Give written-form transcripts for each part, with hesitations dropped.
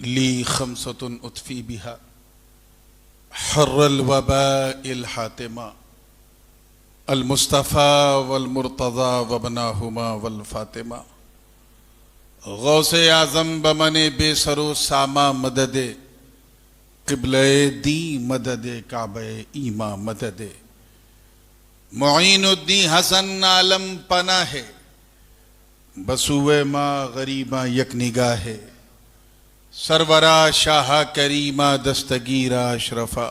ली खमसतुन उतफी बिहा हर्रल वबाइल हातिमा अल मुस्तफ़ा वल मुर्तज़ा वबनाहुमा वल फातिमा गौसे आज़म बमने बेसरो सामा मददे क़िबले दी मददे काबे ईमा मददे मुईनुद्दीन हसन आलम पना है बसुए माँ गरीबा यक निगाहे सरवरा शाह करीमा दस्तगीरा अशरफा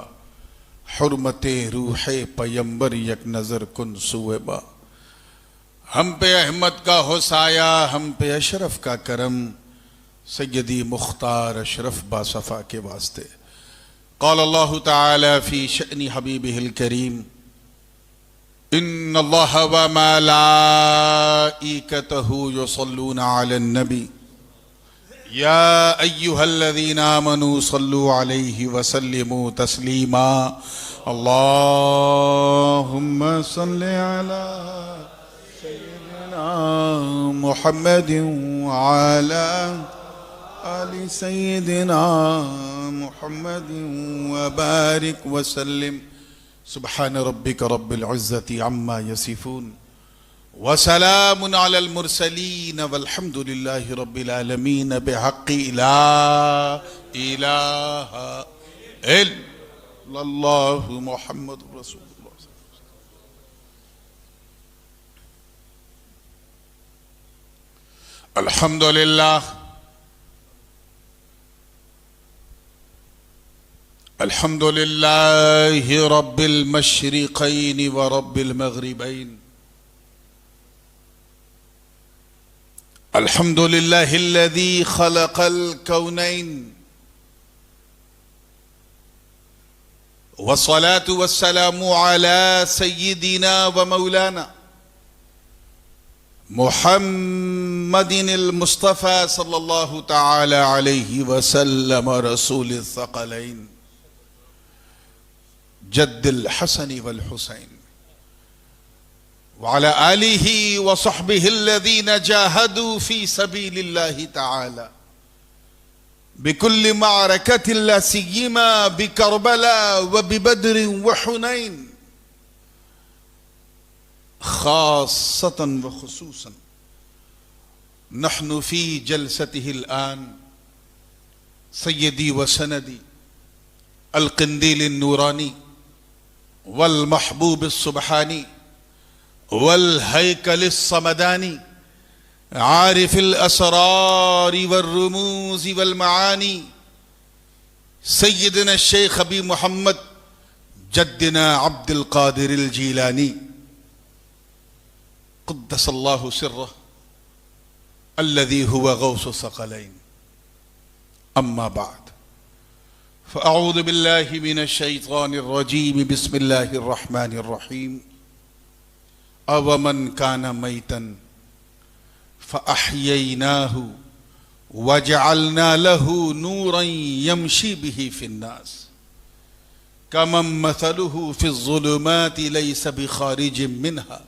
हुर्मते रूहे पयंबर यक नजर कुन सुएबा। हम पे अहमद का हो साया, हम पे अशरफ का करम, सैयदी मुख्तार अशरफ बासफ़ा के वास्ते। क़ाल अल्लाहु तआला फ़ी शअनी हबीबिहिल करीम इन्नल्लाह व मलाइकतहु युसल्लूना अलन नबी या अय्युहल्लज़ीना आमनू सल्लू अलैहि वसल्लिमू तस्लीमा। अल्लाहुम्मा सल्लि अला सय्यिदिना मुहम्मदिन व अला आलि सय्यिदिना मुहम्मदिन व बारिक व सल्लिम। सुब्हान रब्बिक रब्बिल इज़्ज़ति अम्मा यसिफून व सलामुन अलल मुरसलीन वल्हम्दुलिल्लाहि रब्बिल आलमीन बिहक़्क़ि ला इलाहा इल्लल्लाहु मुहम्मदुर रसूलुल्लाह। अल्हम्दुलिल्लाह अल्हम्दुलिल्लाहि रब्बिल मशरिक़ैन व रब्बिल मग़रिबैन। अल्हम्दुलिल्लाहिल्लज़ी ख़लक़ल कौनैन वस्सलातु वस्सलामु अला सय्यिदिना व मौलाना मुहम्मदिनिल मुस्तफ़ा सल्लल्लाहु तआला अलैहि वसल्लम रसूलिस सक़लैन जद्दिल हसनी वल हुसैन वअला आलिहि व सहबिहिल्लज़ीना जाहदू फ़ी सबीलिल्लाहि तआला बिकुल्लि मअरकतिन ला सिय्यमा बिकरबला व बिबद्र व हुनैन खासतन व खुसूसन नहनु फ़ी जलसतिहिल आन सय्यदी व सनदी अल क़िंदील नूरानी वल महबूब सुब्हानी वल हैकल समदानी आरिफिल असरार वल रुमूज वल मानी सय्यदना शेख अबी मोहम्मद जद्दना अब्दुल कादिर जीलानी क़ुद्दसल्लाहु सिर्रह अल्लज़ी हुवा गौसु सक़लैन। अम्मा बाद फ़अऊज़ु बिल्लाहि मिनश शैतानिर रजीम बिस्मिल्लाहिर रहमानिर रहीम। अवमन कान मैतन फ़अह्यैनाहु वजअलना लहू नूरन यमशी बिही फ़िन्नास कमन मसलुहु फ़िज़्ज़ुलुमाति लैसा बिख़ारिजिम मिन्हा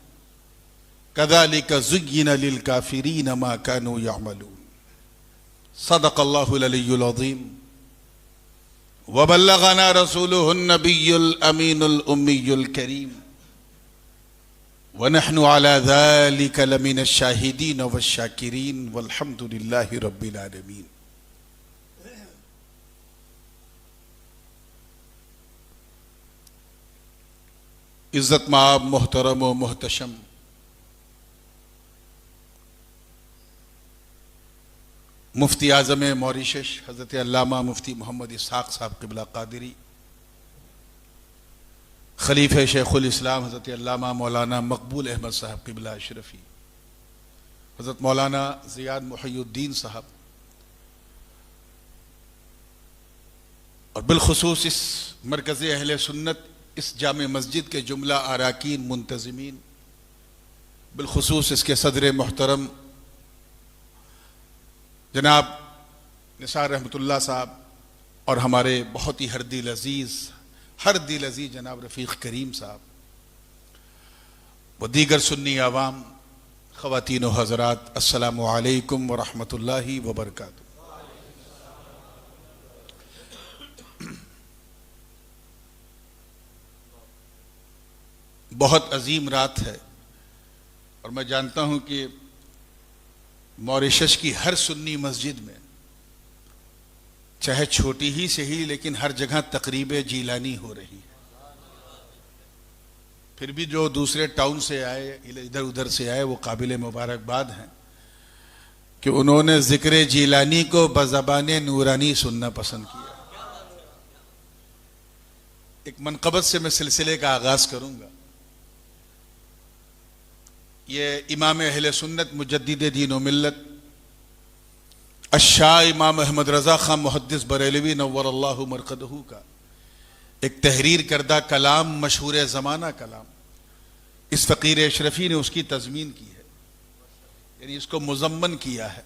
कज़ालिका ज़ुय्यिना लिलकाफ़िरीन मा कानू यअमलून। सदक़ल्लाहुल अलिय्युल अज़ीम व बल्लगना रसूलुहुन नबियुल अमीनुल उम्मियुल करीम व नहनु अला ज़ालिका लमिनश शाहिदीन वश्शाकिरीन वल्हम्दुलिल्लाहि रब्बिल आलमीन। इज़्ज़त माब मोहतरम व मोहतशम मुफ्ती आज़म मॉरिशस हज़रत अल्लामा मुफ्ती मोहम्मद इसहाक़ साहब क़िबला क़ादिरी, खलीफ़े शेखुल इस्लाम हज़रत अल्लामा मौलाना मकबूल अहमद साहब क़िबला अशरफ़ी, हज़रत मौलाना ज़ियाद मुहय्युद्दीन साहब और बिलखुसूस इस मरकज़ अहले सुन्नत इस जामे मस्जिद के जुमला अराकीन मुंतज़िमीन, बिलखुसूस इसके सदर मोहतरम जनाब निसार रहमतुल्लाह साहब और हमारे बहुत ही हर दिल अज़ीज़ जनाब रफ़ीक़ करीम साहब व दीगर सुन्नी आवाम, ख़वातीन व हज़रात, अस्सलामु अलैकुम व रहमतुल्लाहि व बरकातुहू। बहुत अजीम रात है और मैं जानता हूं कि मॉरिशस की हर सुन्नी मस्जिद में, चाहे छोटी ही से ही, लेकिन हर जगह तकरीब जीलानी हो रही है। फिर भी जो दूसरे टाउन से आए, इधर उधर से आए, वो काबिल मुबारकबाद हैं कि उन्होंने जिक्र जीलानी को बज़बान नूरानी सुनना पसंद किया। एक मनक़बत से मैं सिलसिले का आगाज करूंगा। ये इमाम अहले सुन्नत मुजद्दिद दीन व मिल्लत अशाह इमाम अहमद रज़ा खां मुहद्दिस बरेलवी नव्वरल्लाहु मरक़दहू का एक तहरीर करदा कलाम, मशहूर ज़माना कलाम, इस फ़कीर अशरफी ने उसकी तज़मीन की है, यानी इसको मुज़म्मन किया है।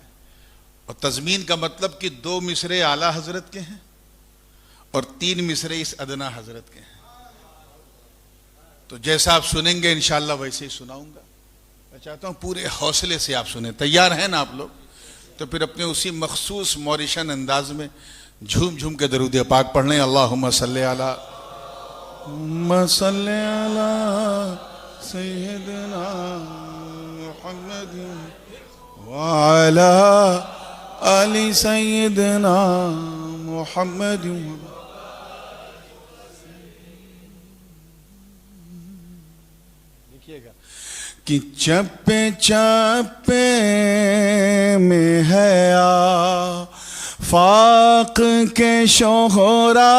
और तज़मीन का मतलब कि 2 मिसरे आला हजरत के हैं और 3 मिसरे इस अदना हजरत के हैं। तो जैसा आप सुनेंगे इंशाअल्लाह वैसे ही सुनाऊंगा। मैं चाहता हूं पूरे हौसले से आप सुने। तैयार हैं ना आप लोग? तो फिर अपने उसी मखसूस मॉरिशन अंदाज में झूम झूम के दरूद पाक पढ़ लें। अल्लाहुम्मा सल्ली अला सय्यिदना मुहम्मद व अला आलि सय्यिदना मुहम्मद। देखिएगा कि चप्पे चप्पे में है फाक के शोहरा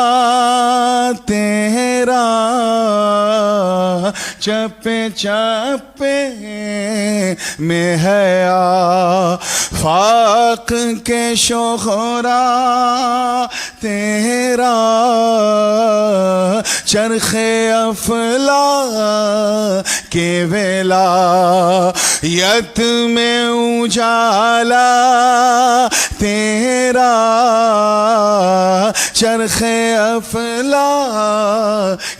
तेरा, चप्पे चप्पे में है फाक के शोहरा तेरा, चरखे अफला के वेलायत में उजाला तेरा, चरखे अफला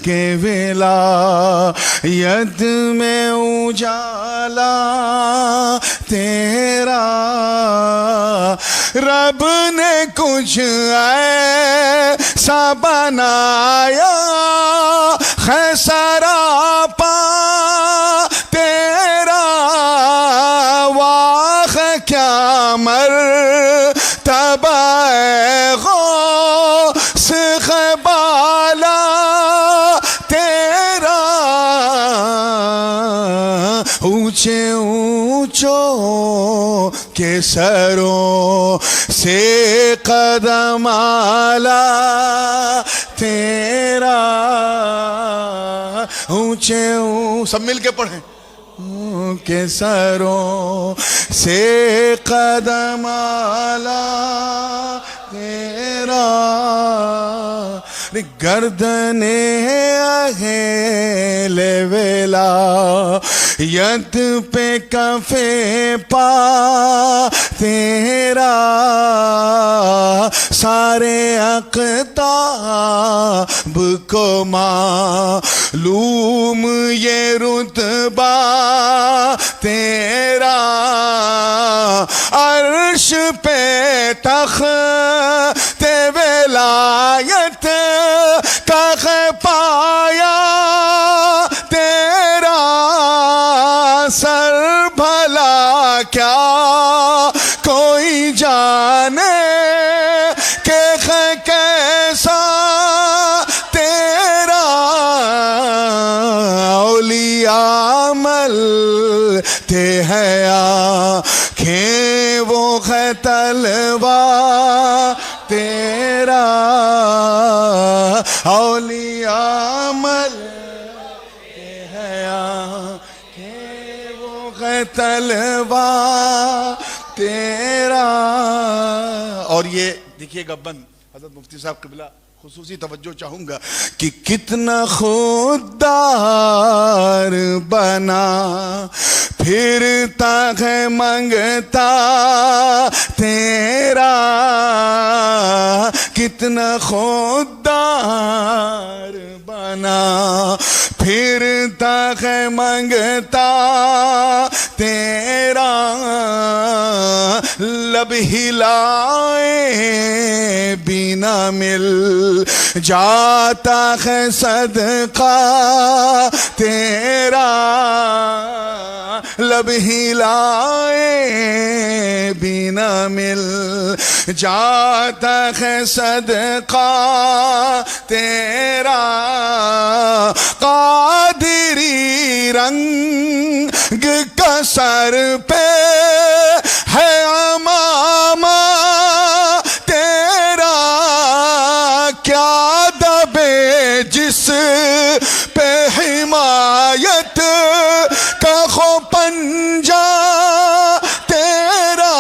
के वेलायत में उजाला तेरा। रब ने कुछ ऐसा बनाया है सरापा तेरा, वाह क्या मर्तबा गौस ख़बाला तेरा, ऊंचे ऊंचों के सरों से कदम आला तेरा, ऊंचे सब मिल के पढ़ें, के सरों से कदम आला तेरा, गर्दने अहेले वेला यत पे कफे पा तेरा, सारे अक़ताब को मालूम ये रुतबा तेरा, अर्श पे तख्ते विलायत का पाया तेरा, सर भला क्या कोई जाने के कैसा तेरा, औलिया मलते हैं आँखें वो है तलवा तेरा, औलिया मलते हैं आँखें वो है तलवा तेरा। और ये देखिएगा बंद हज़रत मुफ्ती साहब क़िबला खुसूसी तवज्जो चाहूंगा कि कितना खुददार बना फिरता है मंगता तेरा, कितना खुददार बना फिरता है मंगता तेरा, लब हिलाए बिना मिल जाता है सदका तेरा, लब हिलाए बिना मिल जाता है सदका तेरा, कादिरी रंग का सर पे है अमामा तेरा, क्या दबे जिस पे हिमायत का खो पंजा तेरा,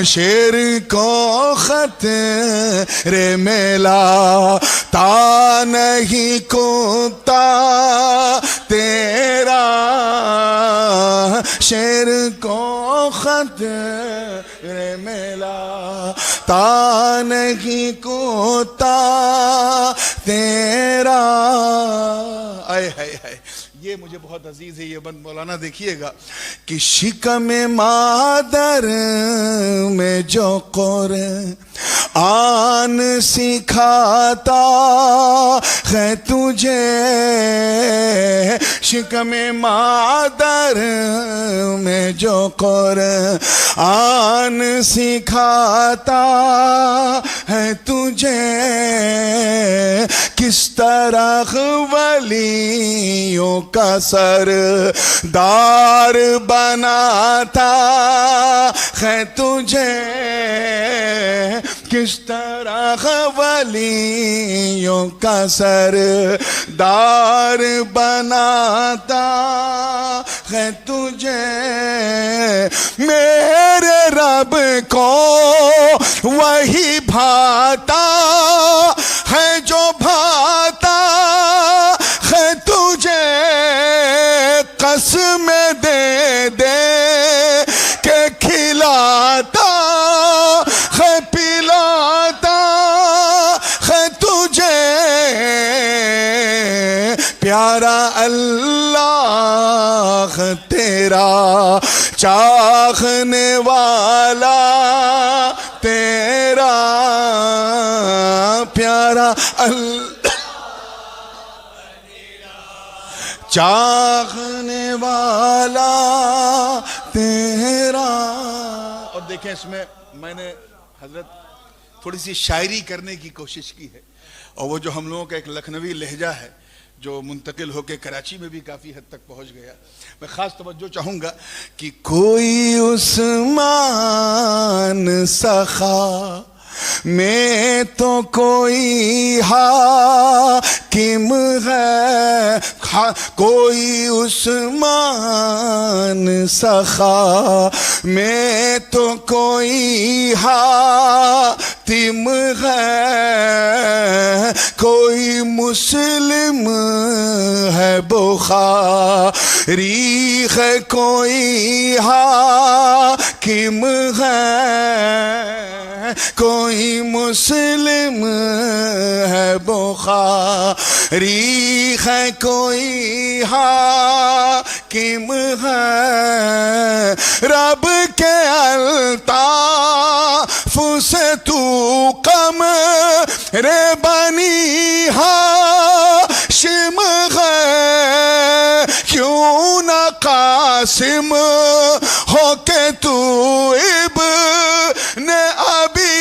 शेर को खतरे मिला ता नहीं कुत्ता तेरा, शेर को खतरे मिला ता नहीं कुत्ता तेरा। आए हाय हाय, ये मुझे बहुत अजीज है ये बंद मौलाना। देखिएगा कि शिकम मादर में जो कुरान सिखाता है तुझे, शिकम मादर में जो कुरान सिखाता है तुझे, किस तरह वलियों का सरदार बनाता है तुझे, किस तरह वलियों का सरदार बनाता है तुझे, मेरे रब को वही भाता है जो भाता है तुझे, कसम दे दे के खिलाता है पिलाता है तुझे, प्यारा अल्लाह तेरा चाहने वाला तेरा, प्यारा अल्लाह चाहने वाला तेरा। और देखें इसमें मैंने हजरत थोड़ी सी शायरी करने की कोशिश की है, और वो जो हम लोगों का एक लखनवी लहजा है जो मुंतकिल होकर कराची में भी काफ़ी हद तक पहुंच गया, मैं ख़ास तवज्जो चाहूँगा कि कोई उस्मान सखा में तो कोई हाकिम है, कोई उस्मान सखा में तो कोई हातिम है, कोई मुस्लिम है बुखारी है, कोई हाकिम है, कोई मुस्लिम है बुखारी है, कोई हाकिम है, रब के अल्ताफ से तू कम रे बनी हाशिम है, क्यों न कासिम हो के तू इब्न अबी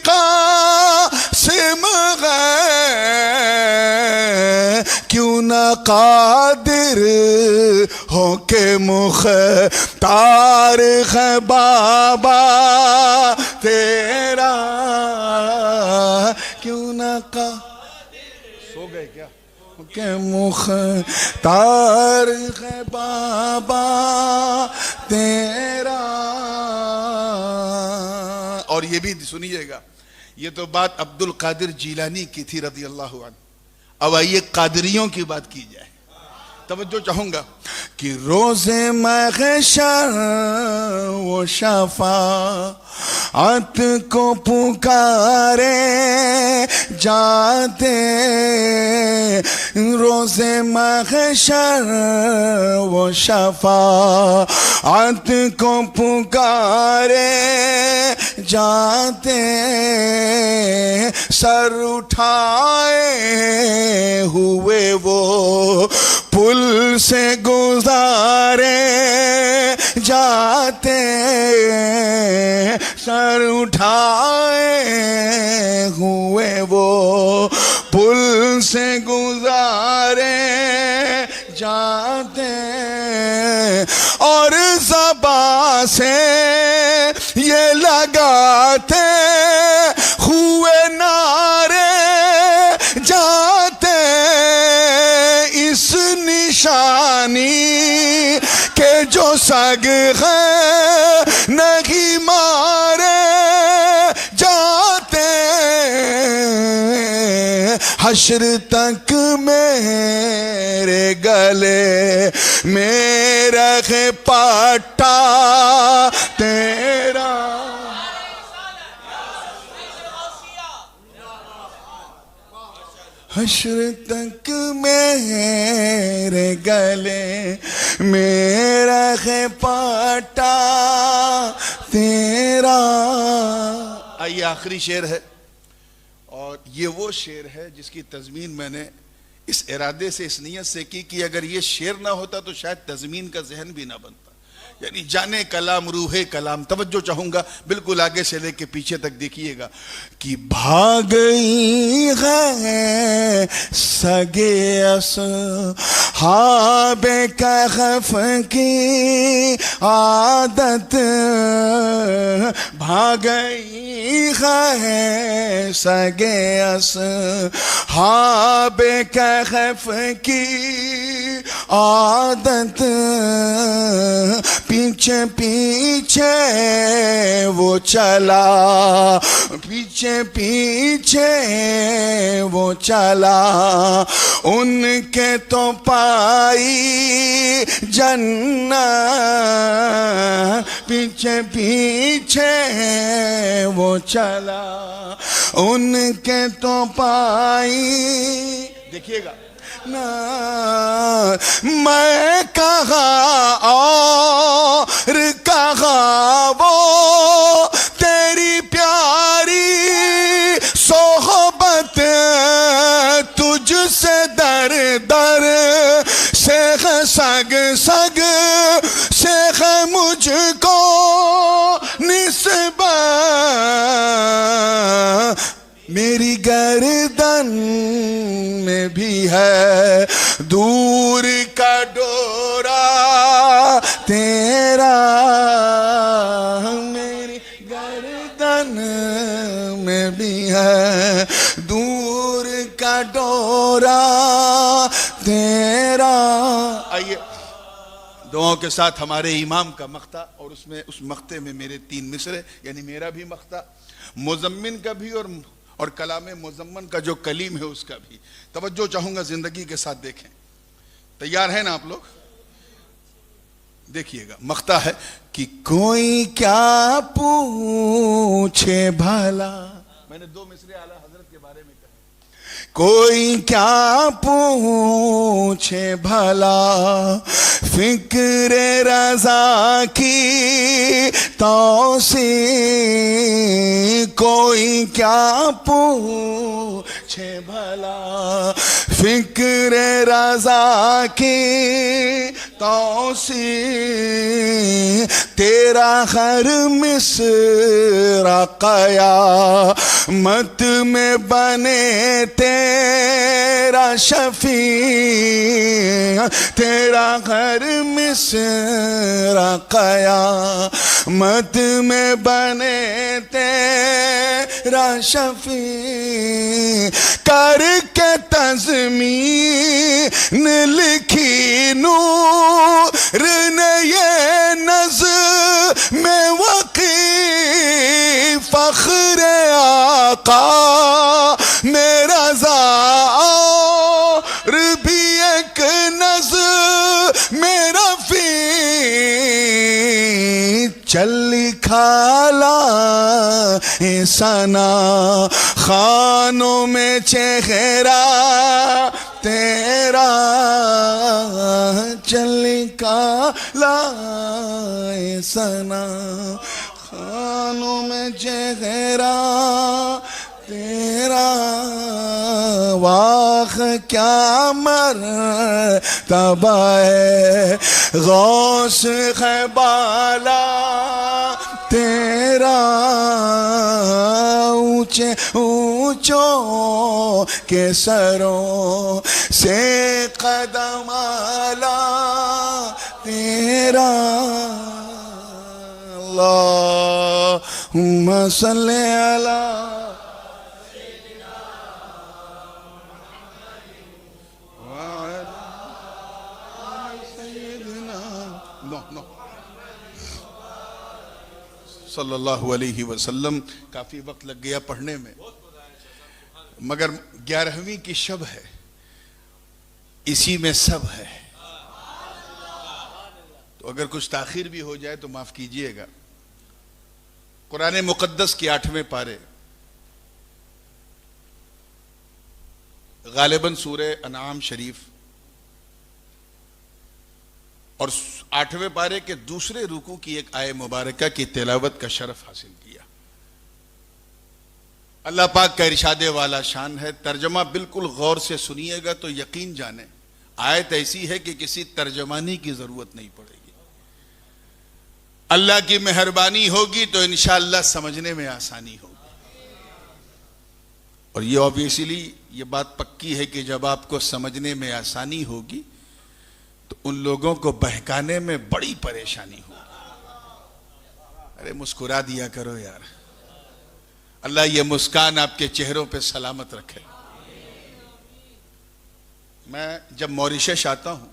कासिम है, क्यों न कादिर हो के मुख्तार है बाबा तेरा, क्यों न का सो गए क्या के मुख्तार है बाबा तेरा। और ये भी सुनिएगा, ये तो बात अब्दुल कादिर जीलानी की थी रज़ी अल्लाह अन्हु। अब आइए कादरियों की बात की जाए। तवज्जो चाहूंगा कि रोज़े महशर वो शफा आत को पुकारे जाते रोज़े महशर वो शफाअत को पुकारे जाते सर उठाए हुए वो पुल से गुजारे जाते सर उठाए हुए वो पुल से गुजारे जाते और ज़बां से ये लगाते हुए नारे जाते इस निशानी के जो सग है नहीं मारे जाते हश्र तक मेरे गले मेरा है पट्टा तेरा हश्र तक मेरे गले मेरा है पट्टा तेरा। आइए आखिरी शेर है और ये वो शेर है जिसकी तज़मीन मैंने इस इरादे से इस नीयत से की कि अगर ये शेर ना होता तो शायद तज़मीन का जहन भी ना बनता, यानी जाने कलाम रूहे कलाम। तवज्जो चाहूंगा बिल्कुल आगे से लेके पीछे तक देखिएगा कि भाग गई है सगे असहाबे कहफ की आदत भाग गई है सगे असहाबे कहफ की आदत पीछे पीछे वो चला पीछे पीछे वो चला उनके तो पाई जन्नत पीछे पीछे वो चला उनके तो पाई। देखिएगा ना मैं कहा और कहा वो तेरी प्यारी सोहबत तुझसे दर दर से सग सग से मुझको निस्बत मेरी गर्दन में भी है दूर का डोरा तेरा मेरी गर्दन में भी है दूर का डोरा तेरा। आइए दुआओं के साथ हमारे इमाम का मख्ता और उसमें उस मख्ते में मेरे 3 मिसरे यानी मेरा भी मख्ता मुज़म्मिन का भी और कलाम मुज़म्मन का जो कलीम है उसका भी। तवज्जो चाहूंगा जिंदगी के साथ देखें। तैयार है ना आप लोग? देखिएगा मख्ता है कि कोई क्या पूछे भला। मैंने 2 मिसरे आला हजरत के बारे में कहा। कोई क्या पूछे भला फिक्रे रज़ा की तौसी कोई क्या पूछे भला फिक्रे रज़ा की तौसी तेरा हर मिसरा क़यामत में बने तेरा शफी तेरा हर मिसरा क़यामत में बने तेरा शफी करके तज़मीन लिखी नूर ने ये नज़्म में वक़ी फ़ख्र आका मेरा ज़ार भी एक नज़्म मेरा फी चली खाला सना खानों में चेहरा तेरा चली काला सना खानों में चेहरा तेरा वाह क्या मर्तबा है गौस है बाला तेरा ऊंचे ऊंचों के सरों से कदम आला तेरा अल्लाहुम्मा सल्ली अला सल्लल्लाहु अलैहि वसल्लम। काफी वक्त लग गया पढ़ने में, मगर 11वीं की शब है, इसी में सब है। तो अगर कुछ ताखीर भी हो जाए तो माफ कीजिएगा। कुरान मुकद्दस के 8वें पारे, गालिबन सूरे अनाम शरीफ और 8वें पारे के दूसरे रुकू की एक आय मुबारका की तिलावत का शरफ हासिल किया। अल्लाह पाक का इरशादे वाला शान है। तर्जमा बिल्कुल गौर से सुनिएगा तो यकीन जाने आयत ऐसी है कि किसी तर्जमानी की जरूरत नहीं पड़ेगी। अल्लाह की मेहरबानी होगी तो इंशाअल्लाह समझने में आसानी होगी। और ये ऑब्वियसली ये बात पक्की है कि जब आपको समझने में आसानी होगी तो उन लोगों को बहकाने में बड़ी परेशानी होगी। अरे मुस्कुरा दिया करो यार। अल्लाह ये मुस्कान आपके चेहरों पे सलामत रखे। मैं जब मॉरिशस आता हूं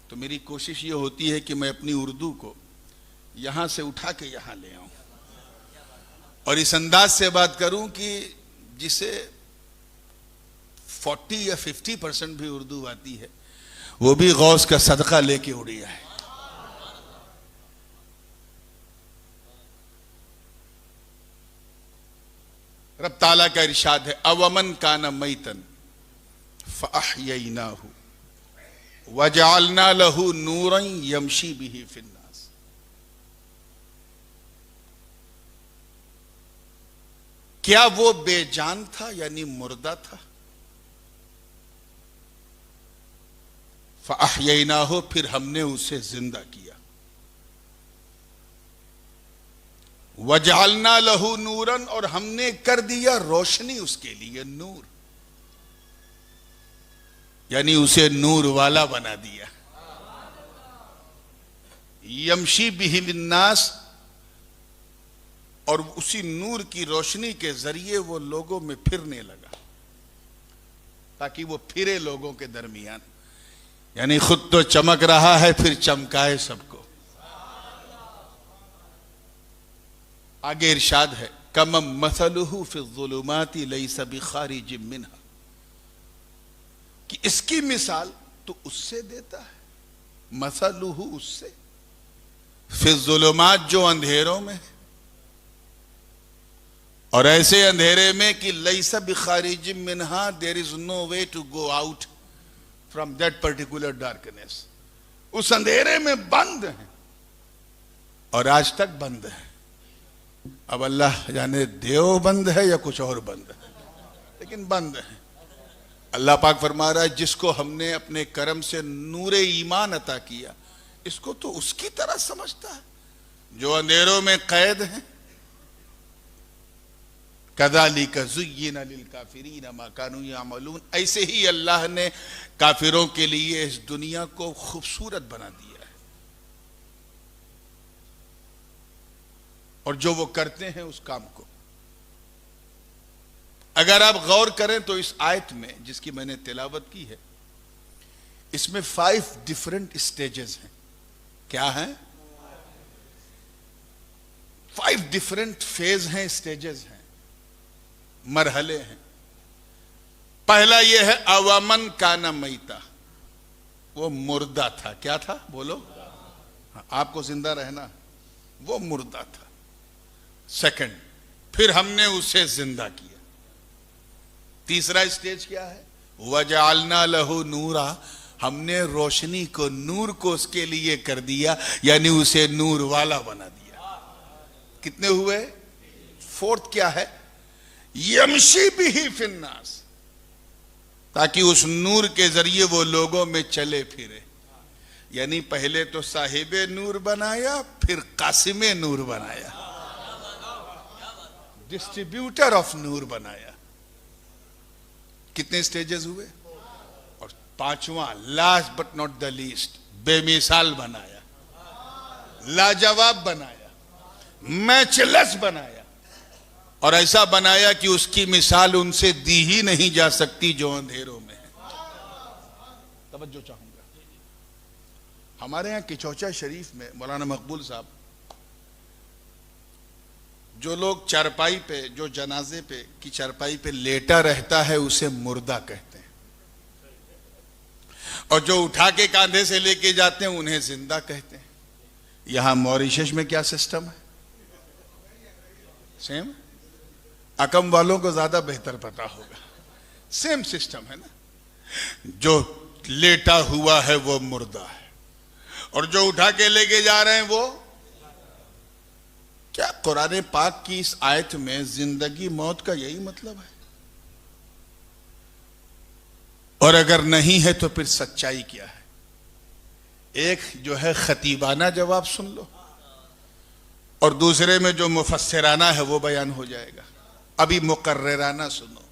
तो मेरी कोशिश ये होती है कि मैं अपनी उर्दू को यहां से उठा के यहां ले आऊं और इस अंदाज से बात करूं कि जिसे 40 या 50% भी उर्दू आती है वो भी गौस का सदका लेके उड़ी है। रब ताला का इरशाद है, अवमन काना मैतन फअहयैनाहु वजअलना लहू नूरन यमशी बिही फिन्नास। क्या वो बेजान था यानी मुर्दा था? फअहयैनाहु, फिर हमने उसे जिंदा किया। वजअलना लहू नूरन, और हमने कर दिया रोशनी उसके लिए, नूर यानी उसे नूर वाला बना दिया। यमशी बिही लिन्नास, और उसी नूर की रोशनी के जरिए वो लोगों में फिरने लगा ताकि वो फिरे लोगों के दरमियान। यानी खुद तो चमक रहा है फिर चमकाए सबको। आगे इरशाद है, कमम मसलुहु फि ज़ुलुमाति लैसा बिखारिजिम मिन्हा, कि इसकी मिसाल तो उससे देता है, मसलुहु उससे, फि ज़ुलुमात जो अंधेरों में, और ऐसे अंधेरे में कि लैसा बिखारिजिम मिन्हा, there is no way to go out from that particular darkness. उस अंधेरे में बंद है और आज तक बंद है। अब अल्लाह जाने देव बंद है या कुछ और बंद है, लेकिन बंद है। अल्लाह पाक फरमा रहा है, जिसको हमने अपने करम से नूरे ईमान अता किया, इसको तो उसकी तरह समझता है जो अंधेरों में कैद है। कज़ालिका ज़ुय्यिना लिलकाफ़िरीना मा कानू यामलून, ऐसे ही अल्लाह ने काफिरों के लिए इस दुनिया को खूबसूरत बना दिया है और जो वो करते हैं उस काम को। अगर आप गौर करें तो इस आयत में जिसकी मैंने तिलावत की है, इसमें 5 डिफरेंट स्टेजेस हैं। क्या हैं? 5 डिफरेंट फेज हैं, स्टेजेस हैं, मरहले हैं। पहला यह है, अवामन काना मैता, वो मुर्दा था। क्या था? बोलो। हाँ, आपको जिंदा रहना, वो मुर्दा था। सेकंड, फिर हमने उसे जिंदा किया। तीसरा स्टेज क्या है? वजअलना लहू नूरा, हमने रोशनी को, नूर को उसके लिए कर दिया, यानी उसे नूर वाला बना दिया। कितने हुए? फोर्थ क्या है? यमशी बिही फिन्नास, ताकि उस नूर के जरिए वो लोगों में चले फिरे। यानी पहले तो साहिबे नूर बनाया, फिर कासिमे नूर बनाया, डिस्ट्रीब्यूटर ऑफ नूर बनाया। कितने स्टेजेस हुए? और पांचवा, last but not the least, बेमिसाल बनाया, लाजवाब बनाया, मैचलेस बनाया, और ऐसा बनाया कि उसकी मिसाल उनसे दी ही नहीं जा सकती जो अंधेरों में है। तवज्जो चाहूंगा, हमारे यहां किचौचा शरीफ में मौलाना मकबूल साहब, जो लोग चारपाई पे, जो जनाजे पे की चारपाई पे लेटा रहता है उसे मुर्दा कहते हैं, और जो उठा के कांधे से लेके जाते हैं उन्हें जिंदा कहते हैं। यहां मॉरिशस में क्या सिस्टम है? सेम? अकम वालों को ज्यादा बेहतर पता होगा। सेम सिस्टम है ना। जो लेटा हुआ है वो मुर्दा है, और जो उठा के लेके जा रहे हैं वो क्या? कुरान पाक की इस आयत में जिंदगी मौत का यही मतलब है? और अगर नहीं है तो फिर सच्चाई क्या है? एक जो है खतीबाना जवाब सुन लो, और दूसरे में जो मुफस्सिराना है वो बयान हो जाएगा। अभी मुकर्रराना सुनो।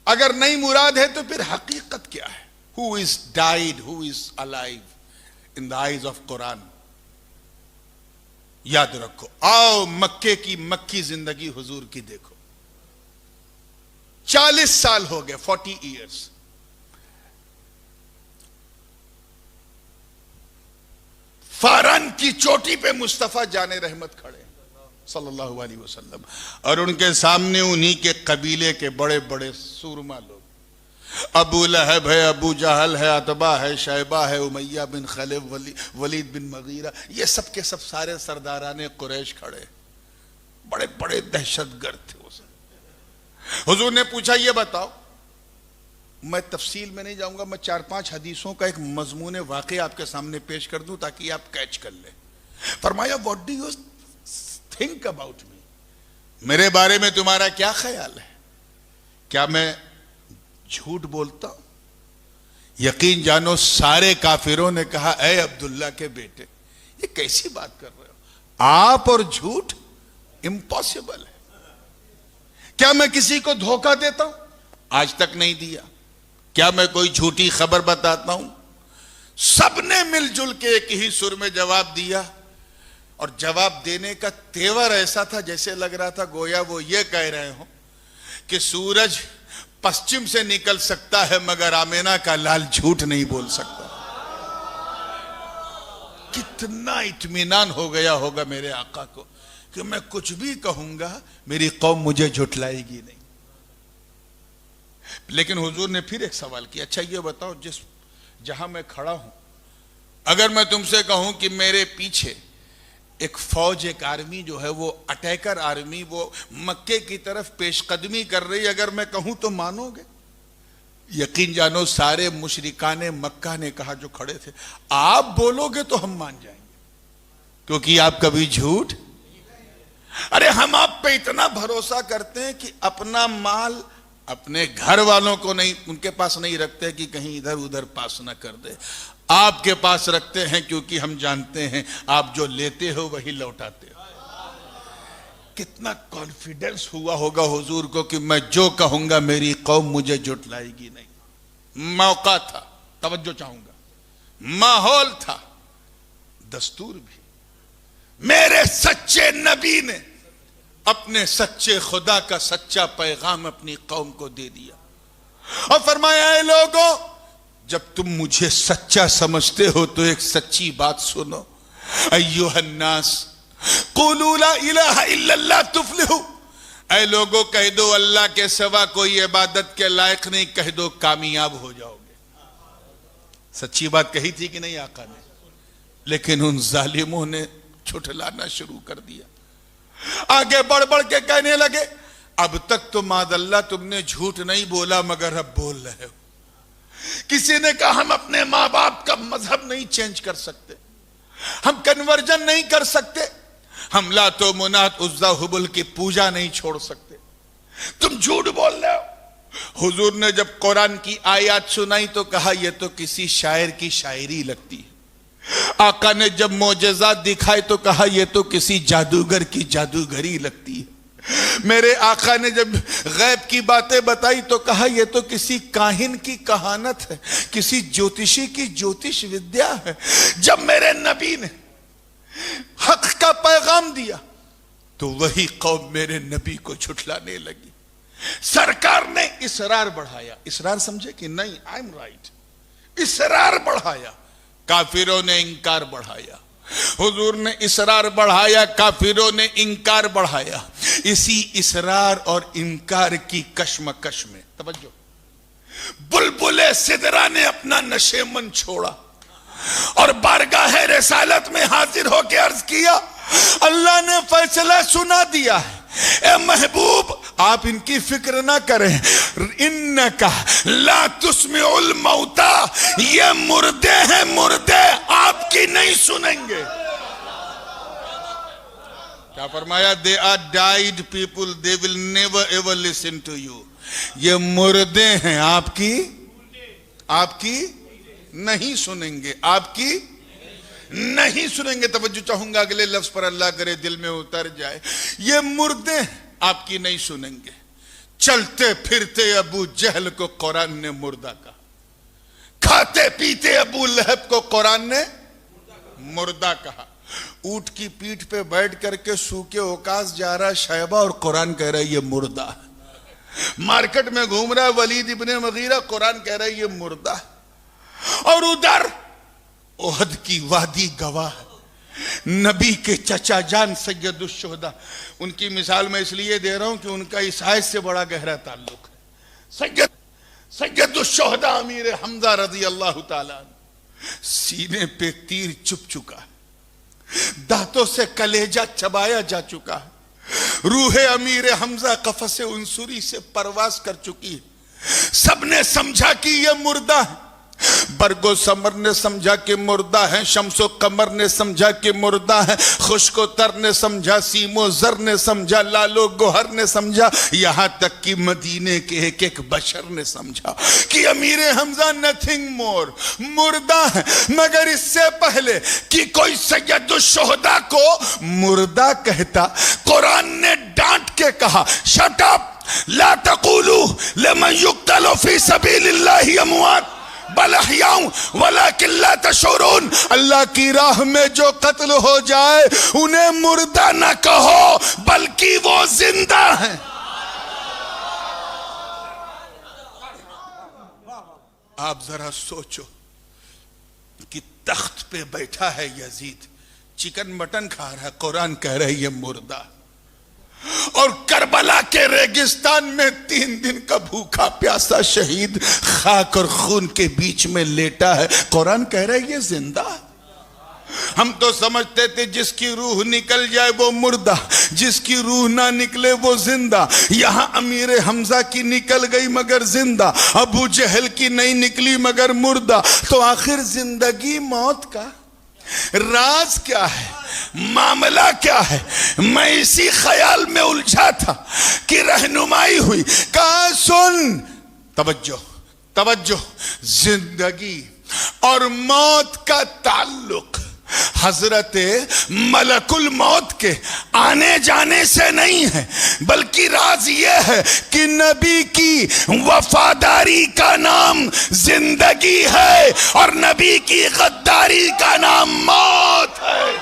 अगर नहीं मुराद है तो फिर हकीकत क्या है? Who is died, who is alive in the eyes of Quran? याद रखो। आओ मक्के की मक्की जिंदगी हुजूर की देखो। 40 साल हो गए, 40 ईयर्स। फारन की चोटी पे मुस्तफा जाने रहमत खड़े सल्लल्लाहु अलैहि वसल्लम, और उनके सामने उन्हीं के कबीले के बड़े बड़े सूरमा लोग, अबू लहब है, अबू जहल है, अतबा है, शैबा है, उमैया बिन खलिफ, वलीद बिन मगीरा, ये सब के सब सारे सरदाराने कुरैश खड़े, बड़े बड़े दहशतगर्द थे वो सब। हुजूर ने पूछा, ये बताओ, मैं तफसील में नहीं जाऊंगा, मैं 4-5 हदीसों का एक मजमून वाक़ई आपके सामने पेश कर दूं ताकि आप कैच कर लें। फरमाया, what do you think about me, मेरे बारे में तुम्हारा क्या ख्याल है? क्या मैं झूठ बोलता हूं? यकीन जानो सारे काफिरों ने कहा, ऐ अब्दुल्ला के बेटे, ये कैसी बात कर रहे हो? आप और झूठ इम्पॉसिबल है। क्या मैं किसी को धोखा देता हूं? आज तक नहीं दिया। क्या मैं कोई झूठी खबर बताता हूं? सबने मिलजुल के एक ही सुर में जवाब दिया, और जवाब देने का तेवर ऐसा था जैसे लग रहा था गोया वो ये कह रहे हो कि सूरज पश्चिम से निकल सकता है मगर आमेना का लाल झूठ नहीं बोल सकता। कितना इत्मीनान हो गया होगा मेरे आका को कि मैं कुछ भी कहूंगा मेरी कौम मुझे झुठलाएगी नहीं। लेकिन हुजूर ने फिर एक सवाल किया, अच्छा ये बताओ, जहां मैं खड़ा हूं, अगर मैं तुमसे कहूं कि मेरे पीछे एक फौज, एक आर्मी जो है वो अटैकर आर्मी, वो मक्के की तरफ पेशकदमी कर रही, अगर मैं कहूं तो मानोगे? यकीन जानो सारे मुशरिकाने मक्का ने कहा जो खड़े थे, आप बोलोगे तो हम मान जाएंगे, क्योंकि आप कभी झूठ, अरे हम आप पे इतना भरोसा करते हैं कि अपना माल अपने घर वालों को नहीं, उनके पास नहीं रखते कि कहीं इधर उधर पास ना कर दे, आपके पास रखते हैं क्योंकि हम जानते हैं आप जो लेते हो वही लौटाते हो। कितना कॉन्फिडेंस हुआ होगा हुजूर को कि मैं जो कहूंगा मेरी कौम मुझे झुठलाएगी नहीं। मौका था, तवज्जो चाहूंगा, माहौल था, दस्तूर भी। मेरे सच्चे नबी ने अपने सच्चे खुदा का सच्चा पैगाम अपनी कौम को दे दिया और फरमाया, ऐ लोगों, जब तुम मुझे सच्चा समझते हो तो एक सच्ची बात सुनो। अय्युहन्नास क़ुलू ला इलाहा इल्लल्लाह तुफ्लिहू, ऐ लोगों कह दो अल्लाह के सिवा कोई इबादत के लायक नहीं, कह दो कामयाब हो जाओगे। सच्ची बात कही थी कि नहीं आका ने? लेकिन उन जालिमों ने छुटलाना शुरू कर दिया। आगे बढ़ बढ़ के कहने लगे, अब तक तो मादल्ला तुमने झूठ नहीं बोला, मगर अब बोल रहे हो। किसी ने कहा हम अपने मां बाप का मजहब नहीं चेंज कर सकते, हम कन्वर्जन नहीं कर सकते, हम लातो मुनात उज्जा हुबुल की पूजा नहीं छोड़ सकते, तुम झूठ बोल रहे हो। हुजूर ने जब कुरान की आयत सुनाई तो कहा यह तो किसी शायर की शायरी लगती है। आका ने जब मोजेज़ात दिखाए तो कहा यह तो किसी जादूगर की जादूगरी लगती है। मेरे आका ने जब गैब की बातें बताई तो कहा यह तो किसी काहिन की कहानत है, किसी ज्योतिषी की ज्योतिष विद्या है। जब मेरे नबी ने हक का पैगाम दिया तो वही कौम मेरे नबी को झुठलाने लगी। सरकार ने इसरार बढ़ाया, इसरार समझे कि नहीं, आई एम राइट, इसरार बढ़ाया, काफिरों ने इंकार बढ़ाया। हुजूर ने इसरार बढ़ाया, काफिरों ने इंकार बढ़ाया। इसी इसरार और इंकार की कश्मकश में तवज्जो, बुलबुले सिदरा ने अपना नशेमन छोड़ा और बारगाह रिसालत में हाजिर होकर अर्ज किया, अल्लाह ने फैसला सुना दिया है, ए महबूब आप इनकी फिक्र ना करें, इन्नका ला तुस्मिउल मौता, ये मुर्दे हैं, मुर्दे आपकी नहीं सुनेंगे। क्या फरमाया, they are died people, they will never ever listen to you. ये मुर्दे हैं, आपकी नहीं सुनेंगे, आपकी नहीं सुनेंगे। तवज्जो चाहूंगा अगले लफ्ज पर, अल्लाह करे दिल में उतर जाए। ये मुर्दे आपकी नहीं सुनेंगे। चलते फिरते अबू जहल को कुरान ने मुर्दा कहा, खाते पीते अबू लहब को कुरान ने मुर्दा कहा। ऊंट की पीठ पे बैठ करके सूखे ओकास जा रहा शैबा और कुरान कह रहा है ये मुर्दा है। मार्केट में घूम रहा है वलीद इब्ने मगीरा, कुरान कह रहा है ये मुर्दा है। और उधर ओहद की वादी गवाह, नबी के चचा जान सैयदुश शुहदा। उनकी मिसाल मैं इसलिए दे रहा हूं कि उनका इस आयत से बड़ा गहरा ताल्लुक है। सैयदुश शुहदा अमीर हमजा रज़ी अल्लाह ताला, सीने पे तीर चुभ चुका है, दांतों से कलेजा चबाया जा चुका है, रूह अमीर हमजा कफसे उनसुरी से परवास कर चुकी है। सबने समझा कि यह मुर्दा है। बरगो समर ने समझा कि मुर्दा है, शम्सो कमर ने समझा कि मुर्दा है, खुशको तर ने समझा, सीमो जर ने समझा, लालो गोहर ने समझा, यहां तक कि मदीने के एक एक बशर ने समझा कि अमीर हमजा नथिंग मोर, मुर्दा है। मगर इससे पहले कि कोई सैयदुश शुहदा को मुर्दा कहता, कुरान ने डांट के कहा, शट अप, ला तक़ूलू लिमन युक़्तलु फी सबीलिल्लाहि अमवात बल अहयाउ वलाकिन ला तशऊरून। अल्लाह की राह में जो कत्ल हो जाए उन्हें मुर्दा न कहो, बल्कि वो जिंदा है। आप जरा सोचो कि तख्त पे बैठा है यजीद, चिकन मटन खा रहा है, कुरान कह रहा है ये मुर्दा। और करबला के रेगिस्तान में 3 दिन का भूखा प्यासा शहीद खाक और खून के बीच में लेटा है, कुरान कह रहा है ये जिंदा। हम तो समझते थे जिसकी रूह निकल जाए वो मुर्दा, जिसकी रूह ना निकले वो जिंदा। यहां अमीर हमजा की निकल गई मगर जिंदा, अबू जहल की नहीं निकली मगर मुर्दा। तो आखिर जिंदगी मौत का राज क्या है, मामला क्या है? मैं इसी ख्याल में उलझा था कि रहनुमाई हुई। कहा सुन, तवज्जो तवज्जो, जिंदगी और मौत का ताल्लुक हजरते मलकुल मौत के आने जाने से नहीं है, बल्कि राज यह है कि नबी की वफादारी का नाम जिंदगी है और नबी की गद्दारी का नाम मौत है।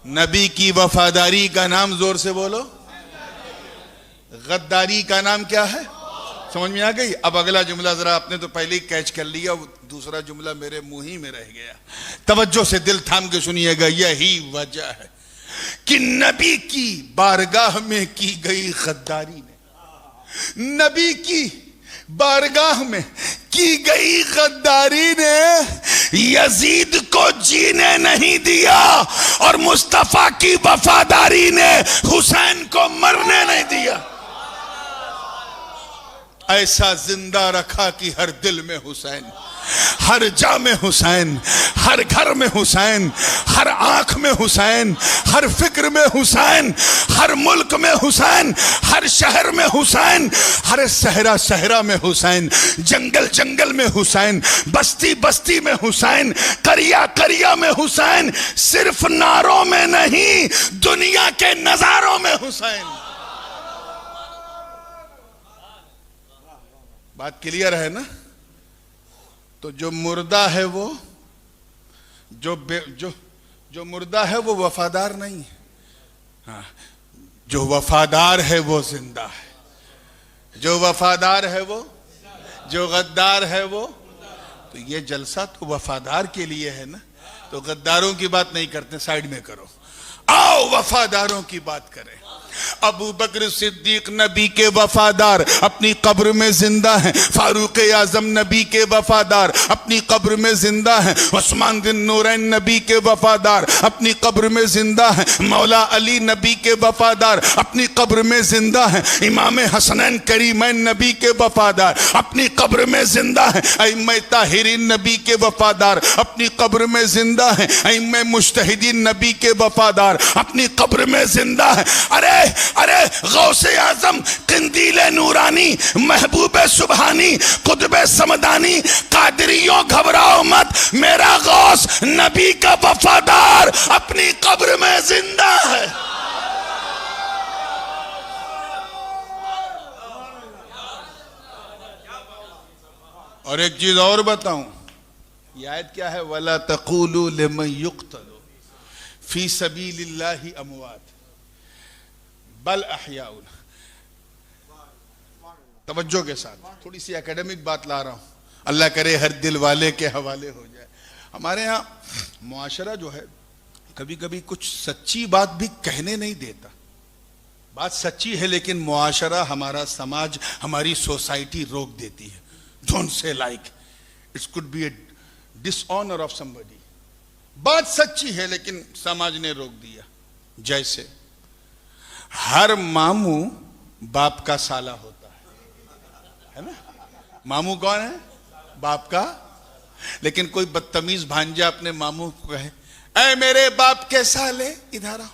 नबी की वफादारी का नाम जोर से बोलो, गद्दारी का नाम क्या है? समझ में आ गई? अब अगला जुमला जरा आपने तो पहले ही कैच कर लिया, दूसरा जुमला मेरे मुंह ही में रह गया। तवज्जो से दिल थाम के सुनिएगा। यही वजह है कि नबी की बारगाह में की गई गद्दारी ने नबी की बारगाह में की गई गद्दारी ने यजीद को जीने नहीं दिया और मुस्तफा की वफादारी ने हुसैन को मरने नहीं दिया। ऐसा जिंदा रखा कि हर दिल में हुसैन, हर जा में हुसैन, हर घर में हुसैन, हर आंख में हुसैन, हर फिक्र में हुसैन, हर मुल्क में हुसैन, हर शहर में हुसैन, हर सहरा सहरा में हुसैन, जंगल जंगल में हुसैन, बस्ती बस्ती में हुसैन, करिया करिया में हुसैन, सिर्फ नारों में नहीं दुनिया के नजारों में हुसैन। बात क्लियर है ना? तो जो मुर्दा है वो जो मुर्दा है वो वफादार नहीं है। हाँ, जो वफादार है वो जिंदा है। जो वफादार है वो, जो गद्दार है वो। तो ये जलसा तो वफादार के लिए है ना, तो गद्दारों की बात नहीं करते, साइड में करो। आओ वफादारों की बात करें। अबू बकर सिद्दीक नबी के वफादार अपनी कब्र में जिंदा हैं। फारूक आजम नबी के वफादार अपनी कब्र में जिंदा हैं। उस्मान बिन नूरैन नबी के वफादार अपनी कब्र में जिंदा हैं। मौला अली नबी के वफादार अपनी कब्र में जिंदा हैं। इमाम हसनैन करीमैन नबी के वफादार अपनी कब्र में जिंदा हैं। अइम्मा ताहिरीन नबी के वफादार अपनी कब्र में जिंदा हैं। अइम्मा मुज्तहिदीन नबी के वफादार अपनी कब्र में जिंदा हैं। अरे अरे गौसे आजम, किंदीले नूरानी, महबूबे सुबहानी, कुतुबे समदानी, कादरियों घबराओ मत, मेरा गौस नबी का वफादार अपनी कब्र में जिंदा है। और एक चीज और बताऊं, ये आयत क्या है? वला तक़ूलू लिमन युक़तलू फी सबीलिल्लाहि अमवात बल अहयाउन। तवज्जो के साथ थोड़ी सी एकेडमिक बात ला रहा हूं, अल्लाह करे हर दिल वाले के हवाले हो जाए। हमारे यहाँ मुआशरा जो है कभी कभी कुछ सच्ची बात भी कहने नहीं देता। बात सच्ची है लेकिन मुआशरा, हमारा समाज, हमारी सोसाइटी रोक देती है। Don't say like, it's could be A dishonour of somebody. बात सच्ची है लेकिन समाज ने रोक दिया। जैसे हर मामू बाप का साला होता है ना? मामू कौन है? बाप का। लेकिन कोई बदतमीज भांजा अपने मामू को कहे, ऐ मेरे बाप के साले इधर आओ,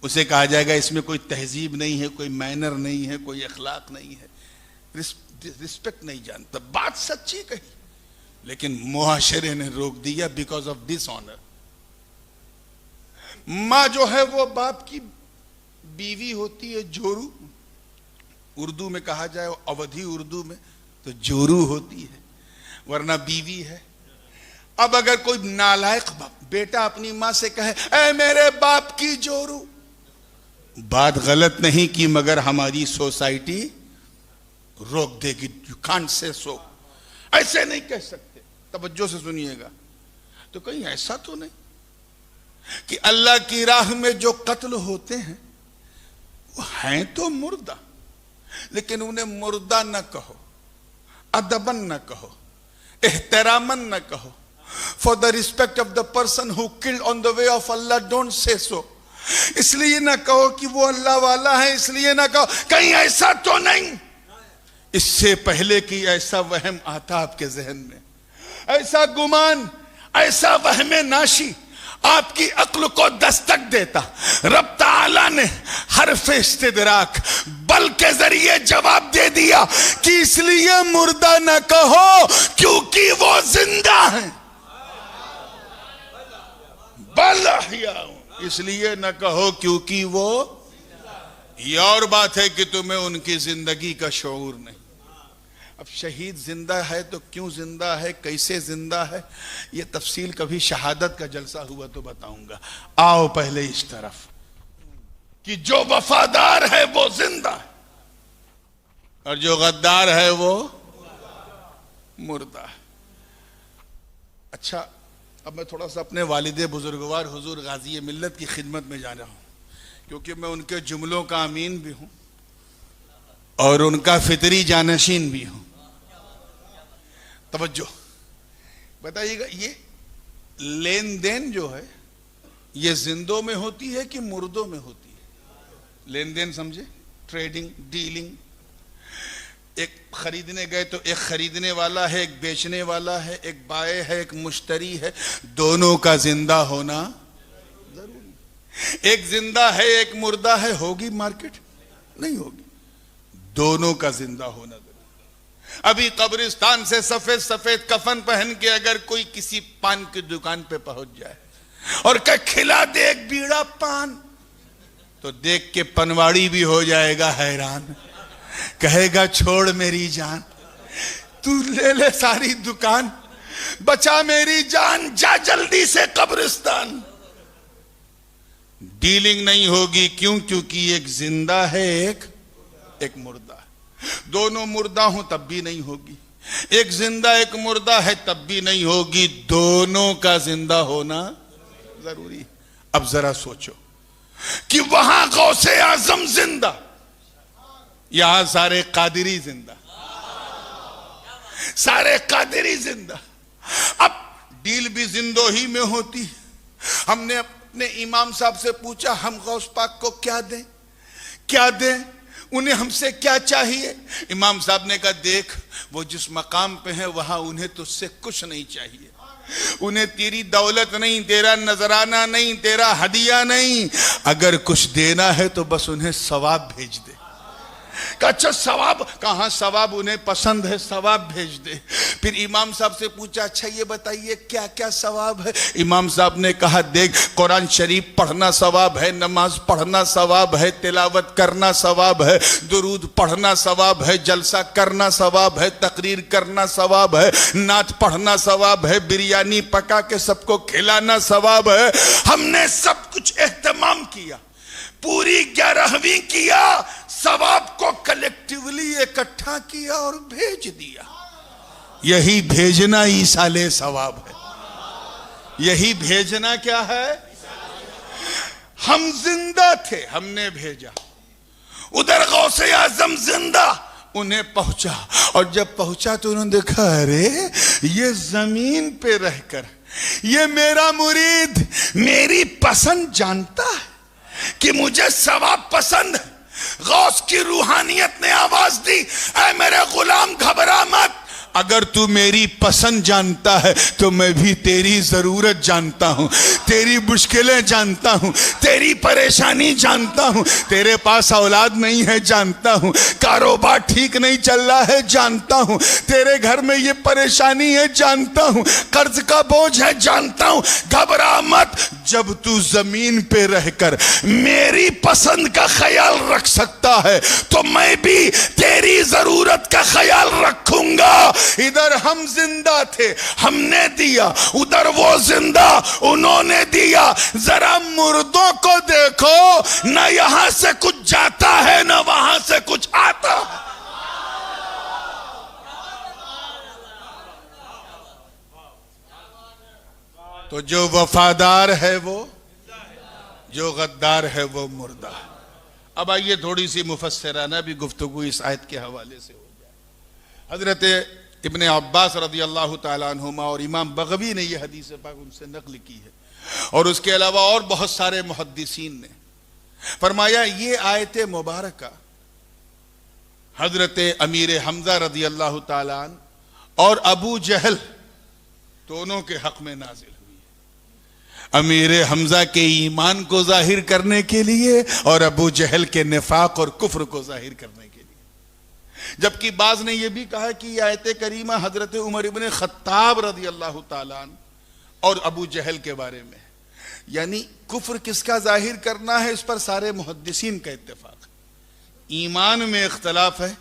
उसे कहा जाएगा इसमें कोई तहजीब नहीं है, कोई मैनर नहीं है, कोई अखलाक नहीं है, रिस्पेक्ट नहीं जानता। बात सच्ची कही लेकिन मुआशरे ने रोक दिया बिकॉज ऑफ डिसऑनर। मां जो है वो बाप की बीवी होती है, जोरू। उर्दू में कहा जाए, अवधी उर्दू में तो जोरू होती है, वरना बीवी है। अब अगर कोई नालायक बेटा अपनी मां से कहे, ऐ मेरे बाप की जोरू, बात गलत नहीं की मगर हमारी सोसाइटी रोक देगी। यू कांट से सो, ऐसे नहीं कह सकते। तवज्जो से सुनिएगा। तो कहीं ऐसा तो नहीं कि अल्लाह की राह में जो कत्ल होते हैं वो हैं तो मुर्दा, लेकिन उन्हें मुर्दा न कहो, अदबन न कहो, एहतरामन न कहो। For the respect of the person who killed on the way of Allah, don't say so. इसलिए ना कहो कि वो अल्लाह वाला है, इसलिए ना कहो। कहीं ऐसा तो नहीं? इससे पहले कि ऐसा वहम आता आपके जहन में, ऐसा गुमान, ऐसा वहमे नाशी आपकी अक्ल को दस्तक देता, रब ताला ने हर्फ इस्तिदराक बल के जरिए जवाब दे दिया कि इसलिए मुर्दा न कहो क्योंकि वो जिंदा है। बल अहयाउन, इसलिए न कहो क्योंकि वो। ये और बात है कि तुम्हें उनकी जिंदगी का शऊर नहीं। अब शहीद जिंदा है तो क्यों जिंदा है, कैसे जिंदा है, ये तफसील कभी शहादत का जलसा हुआ तो बताऊंगा। आओ पहले इस तरफ कि जो वफादार है वो जिंदा है और जो गद्दार है वो मुर्दा है। अच्छा, अब मैं थोड़ा सा अपने वालिदे बुजुर्गवार हुजूर गाजी मिल्लत की खिदमत में जा रहा हूं, क्योंकि मैं उनके जुमलों का अमीन भी हूं और उनका फितरी जानशीन भी हूं। तवज्जो, बताइएगा, ये लेन देन जो है ये जिंदों में होती है कि मुर्दों में होती है? लेन देन समझे, ट्रेडिंग, डीलिंग। एक खरीदने गए तो एक खरीदने वाला है, एक बेचने वाला है, एक बाय है, एक मुश्तरी है, दोनों का जिंदा होना जरूरी। एक जिंदा है एक मुर्दा है, होगी मार्केट? नहीं होगी। दोनों का जिंदा होना जरूरी। अभी कब्रिस्तान से सफेद सफेद कफन पहन के अगर कोई किसी पान की दुकान पे पहुंच जाए और कह खिला दे एक बीड़ा पान, तो देख के पनवाड़ी भी हो जाएगा हैरान, कहेगा छोड़ मेरी जान, तू ले ले सारी दुकान, बचा मेरी जान, जा जल्दी से कब्रिस्तान। डीलिंग नहीं होगी, क्यों? क्योंकि एक जिंदा है एक मुर्दा है। दोनों मुर्दा हो तब भी नहीं होगी। एक जिंदा एक मुर्दा है तब भी नहीं होगी। दोनों का जिंदा होना जरूरी। अब जरा सोचो कि वहां गौसे आजम जिंदा, यहां सारे कादिरी जिंदा, सारे कादिरी जिंदा। अब डील भी जिंदो ही में होती है। हमने अपने इमाम साहब से पूछा, हम गौस पाक को क्या दें, क्या दें, उन्हें हमसे क्या चाहिए? इमाम साहब ने कहा, देख वो जिस मकाम पे है वहां उन्हें तुझसे कुछ नहीं चाहिए। उन्हें तेरी दौलत नहीं, तेरा नजराना नहीं, तेरा हदिया नहीं, अगर कुछ देना है तो बस उन्हें सवाब भेज दे। अच्छा सवाब कहां? सवाब उन्हें पसंद है, सवाब भेज दे। फिर इमाम साहब से पूछा, अच्छा ये बताइए क्या क्या सवाब है? इमाम साहब ने कहा, देख कुरान शरीफ पढ़ना सवाब है, नमाज पढ़ना सवाब है, तिलावत करना सवाब है, दुरूद पढ़ना सवाब है, जलसा करना सवाब है, तकरीर करना सवाब है, नात पढ़ना सवाब है, बिरयानी पका के सबको खिलाना सवाब है। हमने सब कुछ एहतमाम किया, पूरी 11वीं किया, सवाब को कलेक्टिवली इकट्ठा किया और भेज दिया। यही भेजना ईसाले सवाब है। यही भेजना क्या है? हम जिंदा थे, हमने भेजा। उधर गौसे आजम जिंदा, उन्हें पहुंचा, और जब पहुंचा तो उन्होंने देखा, अरे ये जमीन पे रहकर ये मेरा मुरीद मेरी पसंद जानता है कि मुझे सवाब पसंद है। गौस की रूहानियत ने आवाज दी, ऐ मेरे गुलाम घबरा मत, अगर तू मेरी पसंद जानता है तो मैं भी तेरी जरूरत जानता हूं, तेरी मुश्किलें जानता हूं, तेरी परेशानी जानता हूं, तेरे पास औलाद नहीं है जानता हूं, कारोबार ठीक नहीं चल रहा है जानता हूं, तेरे घर में ये परेशानी है जानता हूं, कर्ज का बोझ है जानता हूं। घबरा मत, जब तू जमीन पे रहकर मेरी पसंद का ख्याल रख सकता है तो मैं भी तेरी जरूरत का ख्याल रखूंगा। इधर हम जिंदा थे, हमने दिया, उधर वो जिंदा, उन्होंने दिया। जरा मुर्दों को देखो, न यहां से कुछ जाता है न वहां से कुछ आता है। तो जो वफादार है वो, जो गद्दार है वो मुर्दा है। अब आइए थोड़ी सी मुफस्सिराना भी गुफ्तगू इस आयत के हवाले से हो जाए। हजरत इब्ने अब्बास रदी अल्लाह तआला अन्हुमा और इमाम बगवी ने यह हदीस पाक उनसे नकल की है, और उसके अलावा और बहुत सारे मुहद्दिसीन ने फरमाया, ये आयत मुबारका हजरत अमीर हमजा रदी अल्लाह तआला अन्हु और अबू जहल दोनों के हक में नाजिल हुई है। अमीर हमजा के ईमान को जाहिर करने के लिए और अबू जहल के निफाक और कुफ्र को जाहिर करने के लिए। जबकि बाज ने यह भी कहा कि यह आयत करीमा हजरत उमर इब्ने खत्ताब रदी अल्लाह तआला अन्हु और अबू जहल के बारे में, यानी कुफ्र किसका जाहिर करना है इस पर सारे मुहद्दिसीन का इत्तेफाक। ईमान में इख्तलाफ है,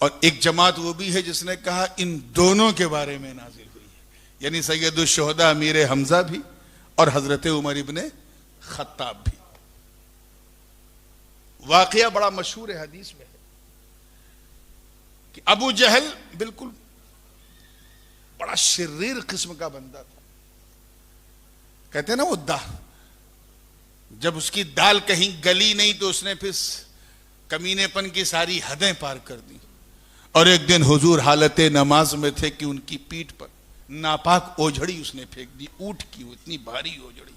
और एक जमात वो भी है जिसने कहा इन दोनों के बारे में नाजिल हुई है, यानी सैयदुल शुहदा अमीर हमजा भी और हजरत उमर इब्ने खत्ताब भी। वाकया बड़ा मशहूर है हदीस में कि अबू जहल बिल्कुल बड़ा शरीर किस्म का बंदा था। कहते हैं ना वो जब उसकी दाल कहीं गली नहीं तो उसने फिर कमीनेपन की सारी हदें पार कर दी। और एक दिन हुजूर हालत नमाज में थे कि उनकी पीठ पर नापाक ओझड़ी उसने फेंक दी, ऊंट की, वो इतनी भारी ओझड़ी।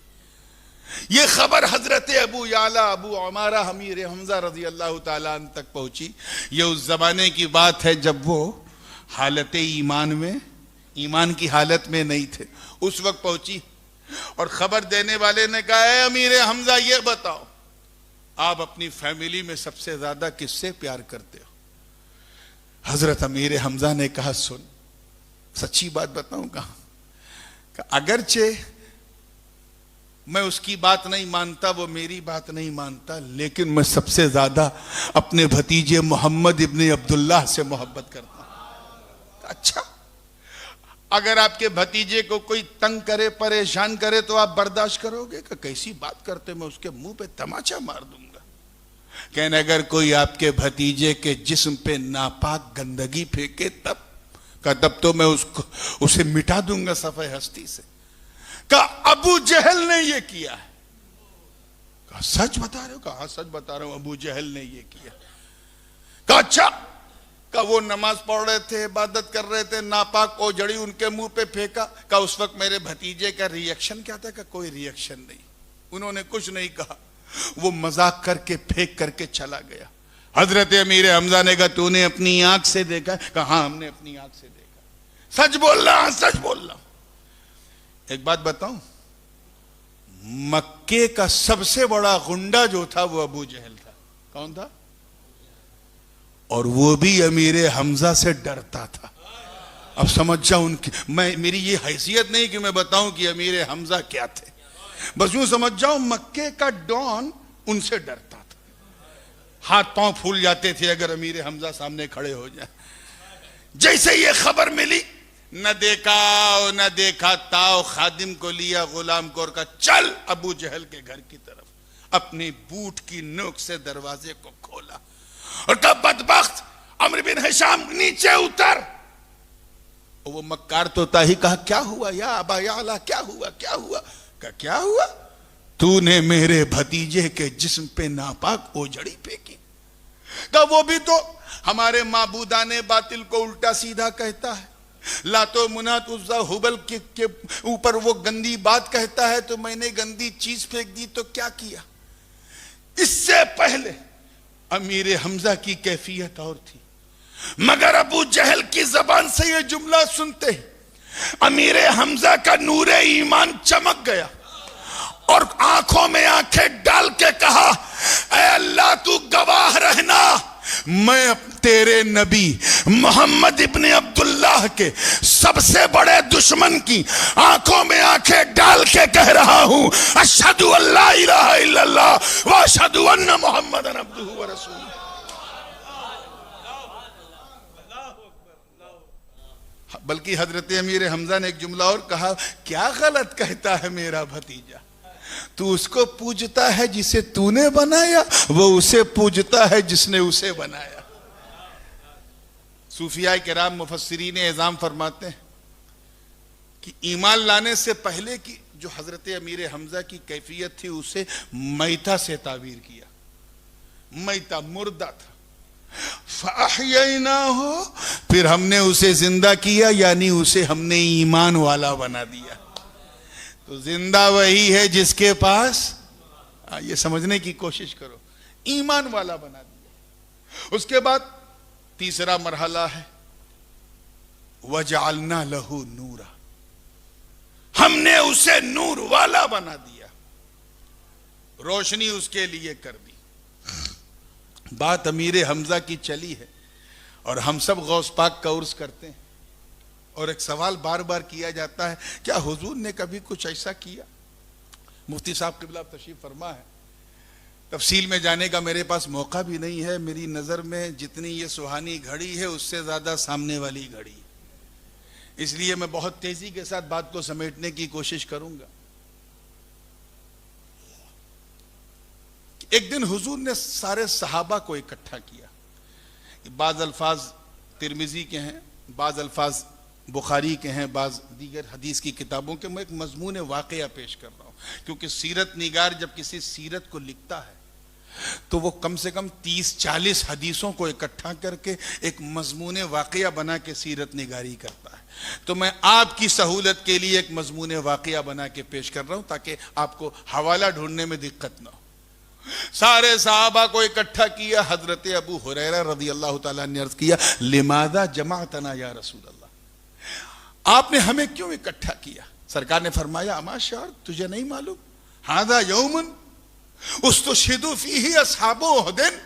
ये खबर हजरत अबू याला अबू उमारा अमीर हमजा रजी अल्लाह ताला अन्हु तक पहुंची। ये उस जमाने की बात है जब वो हालत ईमान में, ईमान की हालत में नहीं थे, उस वक्त पहुंची। और खबर देने वाले ने कहा, है अमीर हमजा ये बताओ, आप अपनी फैमिली में सबसे ज्यादा किससे प्यार करते हो? हजरत अमीर हमजा ने कहा, सुन सच्ची बात बताऊं, कहा अगरचे मैं उसकी बात नहीं मानता, वो मेरी बात नहीं मानता, लेकिन मैं सबसे ज्यादा अपने भतीजे मोहम्मद इब्ने अब्दुल्लाह से मोहब्बत करता हूं। अच्छा, अगर आपके भतीजे को कोई तंग करे, परेशान करे तो आप बर्दाश्त करोगे? कि कैसी बात करते, मैं उसके मुंह पे तमाचा मार दूंगा। कहने अगर कोई आपके भतीजे के जिस्म पे नापाक गंदगी फेंके तब तो मैं उसे मिटा दूंगा सफे हस्ती से। कहा अबू जहल ने ये किया है। कहा सच बता रहे हो? कहा हाँ सच बता रहा हूं, अबू जहल ने ये किया। कहा अच्छा, कहा वो नमाज पढ़ रहे थे, इबादत कर रहे थे, नापाक ओझड़ी उनके मुंह पे फेंका। कहा उस वक्त मेरे भतीजे का रिएक्शन क्या था? कहा कोई रिएक्शन नहीं, उन्होंने कुछ नहीं कहा, वो मजाक करके फेंक करके चला गया। हजरत अमीर हमजा ने कहा तूने अपनी आंख से देखा? कहा हाँ हमने अपनी आंख से देखा। सच बोल रहा? सच बोल रहा। एक बात बताऊं, मक्के का सबसे बड़ा गुंडा जो था वो अबू जहल था। कौन था? और वो भी अमीर हमजा से डरता था। अब समझ जाओ उनकी, मेरी ये हैसियत नहीं कि मैं बताऊं कि अमीर हमजा क्या थे, बस यूं समझ जाओ मक्के का डॉन उनसे डरता था। हाथ पांव फूल जाते थे अगर अमीर हमजा सामने खड़े हो जाए। जैसे ये खबर मिली, न देखा न देखा ताओ खादिम को लिया गुलाम को और कहा चल अबू जहल के घर की तरफ। अपनी बूट की नोक से दरवाजे को खोला और कहा बदबख्त अम्र बिन हिशाम नीचे उतर। वो मक्कार तोता ही कहा क्या हुआ या अबा याला, क्या हुआ क्या हुआ? कहा क्या हुआ? तूने मेरे भतीजे के जिस्म पे नापाक ओझड़ी फेंकी। कहा वो भी तो हमारे माबूदाने बातिल को उल्टा सीधा कहता है, लातो मुनात उज्जा हुबल के ऊपर वो गंदी बात कहता है, तो मैंने गंदी चीज फेंक दी तो क्या किया? इससे पहले अमीर हमजा की कैफियत और थी, मगर अबू जहल की जबान से ये जुमला सुनते ही अमीर हमजा का नूरे ईमान चमक गया और आंखों में आंखें डाल के कहा ऐ अल्लाह तू गवाह रहना, मैं तेरे नबी मोहम्मद इब्ने अब्दुल्लाह के सबसे बड़े दुश्मन की आंखों में आंखें डाल के कह रहा हूं अशहदु अल्ला इलाहा इल्लल्लाह व अशहदु अन्ना मुहम्मदन अब्दुहु व रसूलुहु। बल्कि हजरत अमीर हमजा ने एक जुमला और कहा, क्या गलत कहता है मेरा भतीजा, तू उसको पूजता है जिसे तूने बनाया, वो उसे पूजता है जिसने उसे बनाया। सूफिया किराम मुफस्सिरीन एज़ाम फरमाते हैं कि ईमान लाने से पहले की जो हजरत अमीर हमजा की कैफियत थी उसे मैता से ताबीर किया। मैता मुर्दा था, फ़अहयैना हो, फिर हमने उसे जिंदा किया, यानी उसे हमने ईमान वाला बना दिया। तो जिंदा वही है जिसके पास, ये समझने की कोशिश करो, ईमान वाला बना दिया। उसके बाद तीसरा मरहला है वजअलना लहू नूरा, हमने उसे नूर वाला बना दिया, रोशनी उसके लिए कर दी। बात अमीर हमजा की चली है और हम सब गौस पाक का उर्स करते हैं और एक सवाल बार बार किया जाता है, क्या हुजूर ने कभी कुछ ऐसा किया? मुफ्ती साहब क़िबला तशरीफ फरमा है, तफसील में जाने का मेरे पास मौका भी नहीं है। मेरी नज़र में जितनी ये सुहानी घड़ी है उससे ज़्यादा सामने वाली घड़ी, इसलिए मैं बहुत तेज़ी के साथ बात को समेटने की कोशिश करूंगा। एक दिन हुजूर ने सारे सहाबा को इकट्ठा किया, बाज़ अल्फाज तिरमिज़ी के हैं, बाज़ अल्फाज बुखारी के हैं, बाज़ दीगर हदीस की किताबों के। मैं एक मजमून वाक़या पेश कर रहा हूँ, क्योंकि सीरत निगार जब किसी सीरत को लिखता है तो वो कम से कम 30-40 हदीसों को इकट्ठा करके एक मजमून वाक़या बना के सीरत निगारी करता है। तो मैं आपकी सहूलत के लिए एक मजमून वाक़या बना के पेश कर रहा हूं ताकि आपको हवाला ढूंढने में दिक्कत ना हो। सारे सहाबा को इकट्ठा किया। हजरत अबू हुरैरा रज़ी अल्लाह ताला ने अर्ज किया, लिमादा जमाअतना या रसूल अल्लाह, आपने हमें क्यों इकट्ठा किया? सरकार ने फरमाया, अमा शार, तुझे नहीं मालूम, हादा यौमुन उस्तुशहिदु फीही अस्हाबु उहदिन,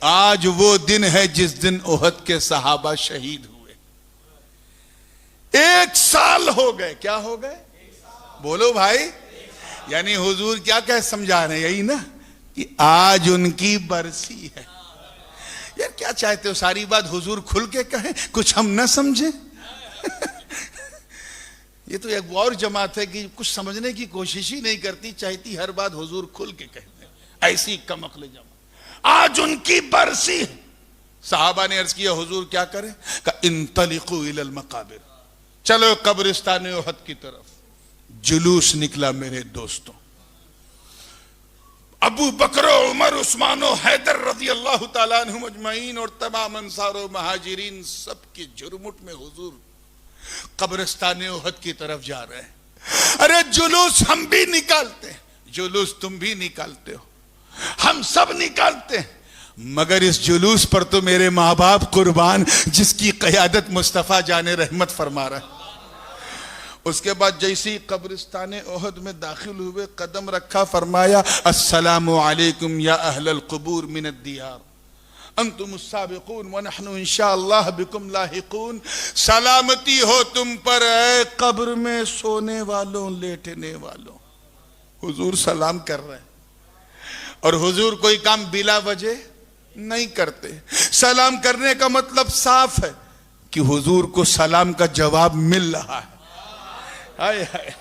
आज वो दिन है जिस दिन उहद के सहाबा शहीद हुए। 1 साल हो गए। क्या हो गए? बोलो भाई। यानी हुजूर क्या कह समझा रहे हैं? यही ना कि आज उनकी बरसी है। यार क्या चाहते हो, सारी बात हुजूर खुल के कहें, कुछ हम ना समझे? ये तो एक और जमात है कि कुछ समझने की कोशिश ही नहीं करती, चाहती हर बात हुजूर खुल के कहते हैं। ऐसी कमकले जमात। आज उनकी बरसी है। साहबा ने अर्ज किया, हुजूर क्या करें? का इंतलिकू इलल मकाबिर, चलो कब्रिस्तान उहद की तरफ। जुलूस निकला मेरे दोस्तों। अबू बकर, उमर, उस्मान, हैदर रज़ी अल्लाह ताला अन्हुम अजमईन और तमाम अंसार और महाजिरीन सबके जुर्मुट में हुजूर कब्रिस्तान उहद की तरफ जा रहे हैं। अरे जुलूस हम भी निकालते हैं, जुलूस तुम भी निकालते हो, हम सब निकालते हैं, मगर इस जुलूस पर तो मेरे माँ बाप कुर्बान, जिसकी क़यादत मुस्तफ़ा जाने रहमत फरमा रहा है। उसके बाद जैसी कब्रिस्तान उहद में दाखिल हुए, कदम रखा, फरमाया, अस्सलामु अलैकुम या अहलल कुबूर मिनद दियार अंतुमुस साबिकून व नहनु इंशाअल्लाह बिकुम लाहिकून। सलामती हो तुम पर ऐ कब्र में सोने वालों, लेटने वालों। हुजूर सलाम कर रहे हैं और हुजूर कोई काम बिला वजह नहीं करते। सलाम करने का मतलब साफ है कि हुजूर को सलाम का जवाब मिल रहा है। हाय हाय,